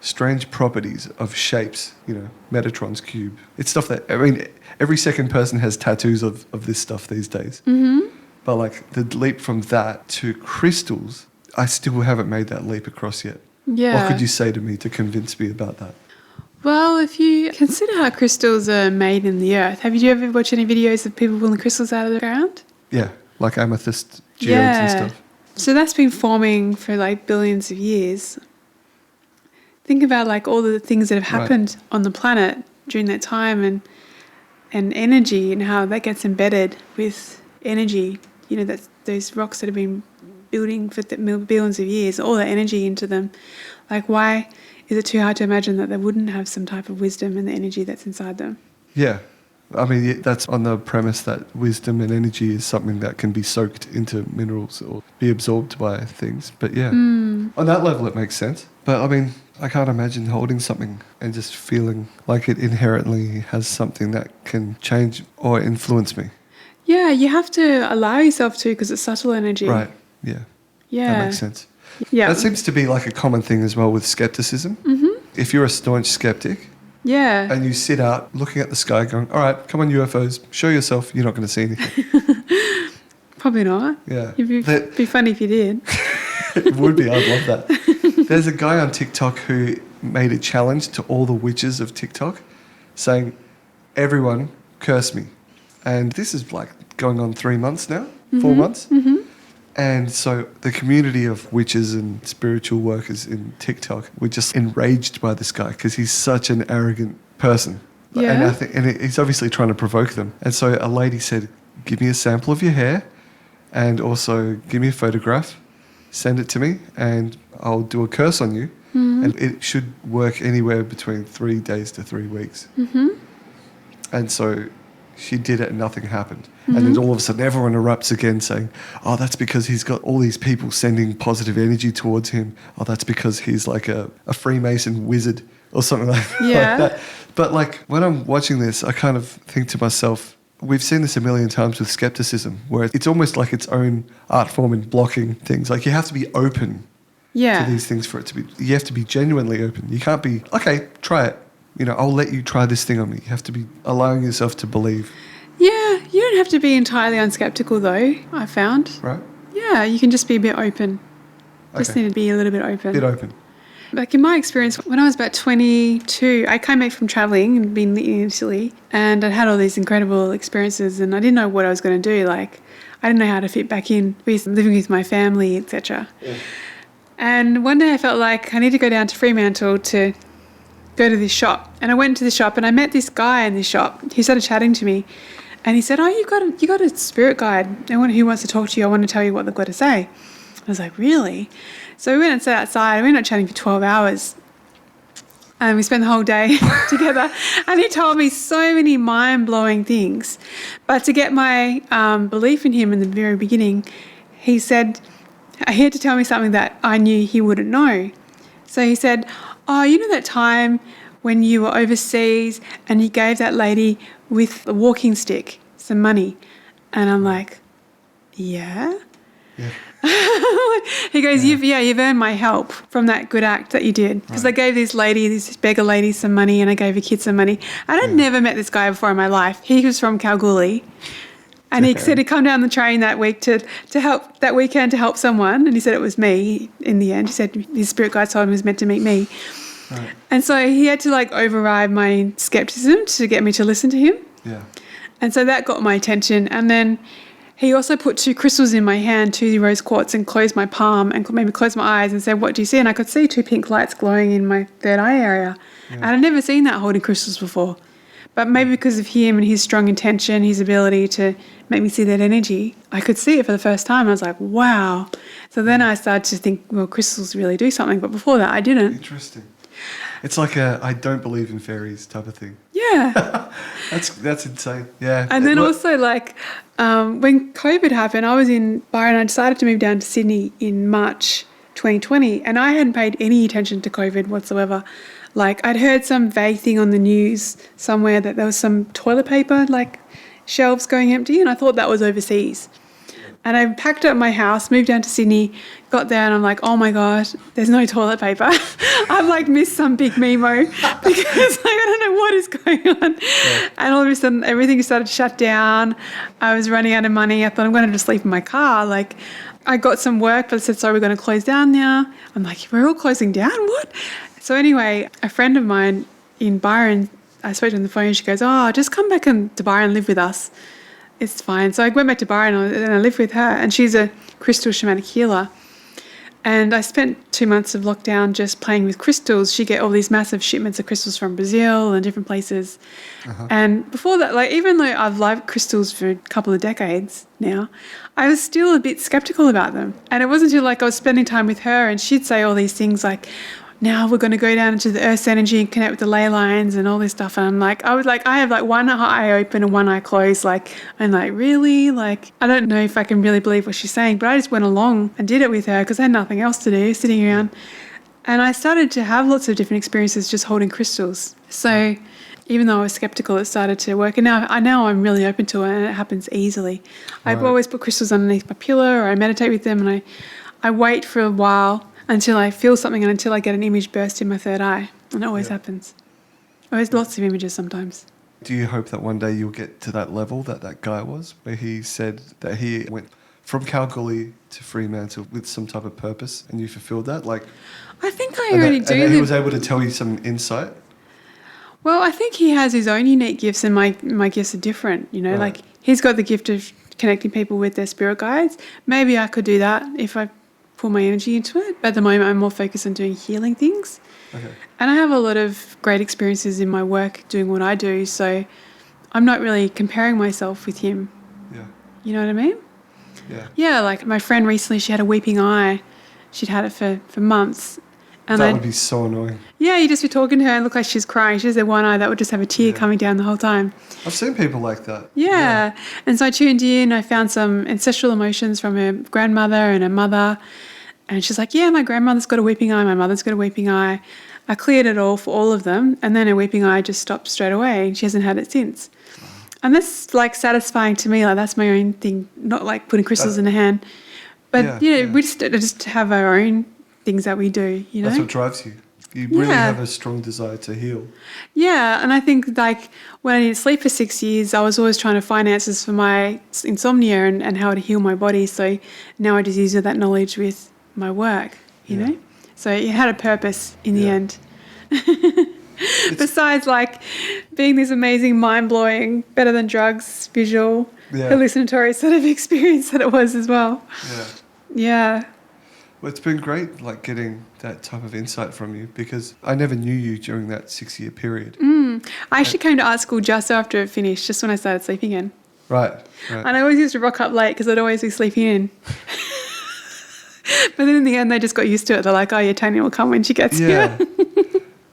A: strange properties of shapes, Metatron's cube. It's stuff that, I mean, every second person has tattoos of this stuff these days. Mm-hmm. But like the leap from that to crystals, I still haven't made that leap across yet.
B: Yeah.
A: What could you say to me to convince me about that?
B: Well, if you consider how crystals are made in the earth, have you ever watched any videos of people pulling crystals out of the ground?
A: Yeah, like amethyst geodes and stuff.
B: So that's been forming for like billions of years. Think about like all the things that have happened on the planet during that time and energy and how that gets embedded with energy. That's those rocks that have been building for billions of years, all that energy into them. Like why is it too hard to imagine that they wouldn't have some type of wisdom and the energy that's inside them? Yeah.
A: I mean, that's on the premise that wisdom and energy is something that can be soaked into minerals or be absorbed by things. But yeah, on that level, it makes sense. But I mean, I can't imagine holding something and just feeling like it inherently has something that can change or influence me.
B: Yeah, you have to allow yourself to because it's subtle energy.
A: Right, yeah.
B: Yeah.
A: That makes sense.
B: Yeah.
A: That seems to be like a common thing as well with skepticism. Mm-hmm. If you're a staunch skeptic,
B: Yeah.
A: and you sit out looking at the sky going, all right, come on UFOs, show yourself, you're not going to see anything.
B: Probably not.
A: Yeah.
B: It'd be funny if you did.
A: It would be. I'd love that. There's a guy on TikTok who made a challenge to all the witches of TikTok saying, everyone curse me. And this is like going on 3 months now, 4 months.
B: Mm-hmm.
A: And so the community of witches and spiritual workers in TikTok were just enraged by this guy because he's such an arrogant person.
B: Yeah.
A: And he's obviously trying to provoke them. And so a lady said, give me a sample of your hair and also give me a photograph, send it to me, and I'll do a curse on you. Mm-hmm. And it should work anywhere between 3 days to 3 weeks.
B: Mm-hmm.
A: And so she did it and nothing happened. And then all of a sudden everyone erupts again saying, oh, that's because he's got all these people sending positive energy towards him. Oh, that's because he's like a Freemason wizard or something like that. But like when I'm watching this, I kind of think to myself, we've seen this a million times with skepticism, where it's almost like its own art form in blocking things. Like you have to be open to these things for it to be, you have to be genuinely open. You can't be, okay, try it. You know, I'll let you try this thing on me. You have to be allowing yourself to believe.
B: Yeah, you don't have to be entirely unskeptical though, I found.
A: Right?
B: Yeah, you can just be a bit open. Just
A: Okay.
B: need to be a little bit open.
A: Bit open.
B: Like in my experience, when I was about 22, I came back from travelling and been in Italy, and I'd had all these incredible experiences, and I didn't know what I was going to do. Like, I didn't know how to fit back in, living with my family, etc. Yeah. And one day I felt like I need to go down to Fremantle to go to this shop. And I went into the shop and I met this guy in this shop. He started chatting to me, and he said, oh, you got a spirit guide. Anyone who wants to talk to you, I want to tell you what they've got to say. I was like, really? So we went and sat outside. We ended up chatting for 12 hours. And we spent the whole day together. And he told me so many mind-blowing things. But to get my belief in him in the very beginning, he said, he had to tell me something that I knew he wouldn't know. So he said, oh, you know that time when you were overseas and you gave that lady with a walking stick some money? And I'm like, yeah? Yeah. He goes, you've earned my help from that good act that you did. Because I gave this beggar lady some money, and I gave a kid some money. And I'd never met this guy before in my life. He was from Kalgoorlie. And he said he'd come down the train that week to help, that weekend to help someone. And he said it was me in the end. He said his spirit guide told him he was meant to meet me. Right. And so he had to like override my skepticism to get me to listen to him. Yeah. And so that got my attention. And then he also put 2 crystals in my hand, 2 rose quartz, and closed my palm and made me close my eyes and said, what do you see? And I could see 2 pink lights glowing in my third eye area. Yeah. And I'd never seen that holding crystals before. But maybe because of him and his strong intention, his ability to make me see that energy, I could see it for the first time. I was like, wow. So then I started to think, well, crystals really do something. But before that, I didn't.
A: Interesting. It's like a I don't believe in fairies type of thing.
B: Yeah.
A: That's insane. Yeah.
B: And then also like when COVID happened, I was in Byron. I decided to move down to Sydney in March 2020, and I hadn't paid any attention to COVID whatsoever. Like I'd heard some vague thing on the news somewhere that there was some toilet paper like shelves going empty, and I thought that was overseas. And I packed up my house, moved down to Sydney, got there, and I'm like, oh my God, there's no toilet paper. I've like missed some big memo because like, I don't know what is going on. Yeah. And all of a sudden everything started to shut down. I was running out of money. I thought I'm going to just leave in my car. Like I got some work, but I said, sorry, we're going to close down now. I'm like, we're all closing down? What? So anyway, a friend of mine in Byron, I spoke to her on the phone, and she goes, oh, just come back to Byron and live with us. It's fine. So I went back to Byron and I lived with her, and she's a crystal shamanic healer. And I spent 2 months of lockdown just playing with crystals. She get all these massive shipments of crystals from Brazil and different places. Uh-huh. And before that, like even though I've loved crystals for a couple of decades now, I was still a bit skeptical about them. And it wasn't until like I was spending time with her and she'd say all these things like, now we're going to go down into the earth's energy and connect with the ley lines and all this stuff. And I'm like, I have like one eye open and one eye closed. Like, I'm like, really? Like, I don't know if I can really believe what she's saying, but I just went along and did it with her because I had nothing else to do, sitting around. And I started to have lots of different experiences just holding crystals. So even though I was skeptical, it started to work. And now I'm really open to it, and it happens easily. Right. I've always put crystals underneath my pillow, or I meditate with them, and I wait for a while until I feel something and until I get an image burst in my third eye. And it always happens. Oh, there's lots of images sometimes.
A: Do you hope that one day you'll get to that level that guy was, where he said that he went from Kalgoorlie to Fremantle with some type of purpose, and you fulfilled that? Like,
B: I think I
A: and
B: already
A: that,
B: do.
A: and that he
B: live-
A: was able to tell you some insight?
B: Well, I think he has his own unique gifts, and my gifts are different. You know,
A: Right.
B: like he's got the gift of connecting people with their spirit guides. Maybe I could do that if I pour my energy into it. But at the moment, I'm more focused on doing healing things.
A: Okay.
B: And I have a lot of great experiences in my work doing what I do. So I'm not really comparing myself with him.
A: Yeah.
B: You know what I mean?
A: Yeah.
B: Yeah, like my friend recently, she had a weeping eye. She'd had it for months. And
A: That would be so annoying.
B: yeah, you'd just be talking to her and look like she's crying. She has that one eye that would just have a tear coming down the whole time.
A: I've seen people like that.
B: Yeah. And so I tuned in. I found some ancestral emotions from her grandmother and her mother. And she's like, yeah, my grandmother's got a weeping eye. My mother's got a weeping eye. I cleared it all for all of them. And then her weeping eye just stopped straight away. And she hasn't had it since. And that's like satisfying to me. Like that's my own thing, not like putting crystals in the hand. But,
A: Yeah,
B: you know,
A: yeah.
B: we just have our own things that we do, you know?
A: That's what drives you. You really
B: Yeah.
A: have a strong desire to heal.
B: Yeah, and I think like when I didn't sleep for 6 years, I was always trying to find answers for my insomnia and how to heal my body. So now I just use that knowledge with my work, you
A: Yeah.
B: know? So it had a purpose in the
A: Yeah.
B: end. Besides like being this amazing, mind-blowing, better than drugs, visual,
A: Yeah.
B: hallucinatory sort of experience that it was as well.
A: Yeah.
B: Yeah.
A: Well, it's been great, like getting that type of insight from you, because I never knew you during that 6-year period.
B: I actually came to art school just after it finished, just when I started sleeping in.
A: Right. Right.
B: And I always used to rock up late because I'd always be sleeping in. But then in the end, they just got used to it. They're like, oh, yeah, Tania will come when she gets
A: Yeah.
B: here.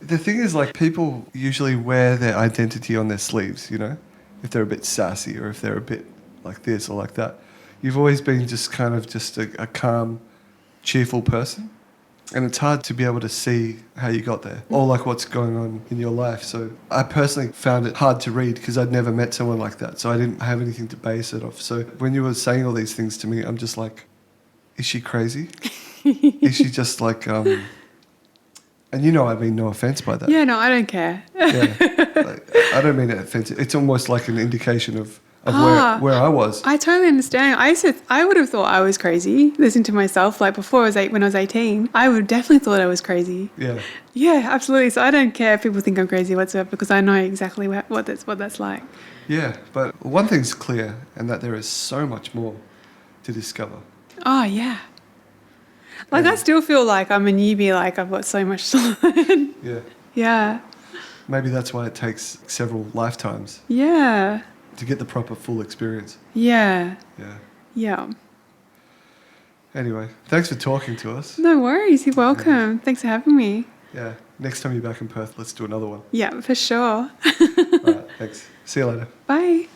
A: The thing is, like, people usually wear their identity on their sleeves, you know? If they're a bit sassy or if they're a bit like this or like that. You've always been just kind of just a calm, cheerful person. And it's hard to be able to see how you got there or like what's going on in your life. So I personally found it hard to read because I'd never met someone like that. So I didn't have anything to base it off. So when you were saying all these things to me, I'm just like, is she crazy? Is she just like, and you know I mean no offense by that.
B: Yeah, no, I don't care.
A: Yeah. Like, I don't mean it offensive. It's almost like an indication of where I was.
B: I totally understand. I would have thought I was crazy, listening to myself. Like before when I was 18, I would have definitely thought I was crazy.
A: Yeah.
B: Yeah, absolutely. So I don't care if people think I'm crazy whatsoever because I know exactly what that's like.
A: Yeah. But one thing's clear, and that there is so much more to discover.
B: Oh, yeah. Like I still feel like I'm a newbie, like I've got so much to learn.
A: Yeah.
B: Yeah.
A: Maybe that's why it takes several lifetimes
B: Yeah.
A: to get the proper full experience.
B: Yeah.
A: Yeah.
B: Yeah.
A: Anyway, thanks for talking to us.
B: No worries. You're welcome. Thanks for having me.
A: Yeah. Next time you're back in Perth, let's do another one.
B: Yeah, for sure.
A: All right. Thanks. See you later.
B: Bye.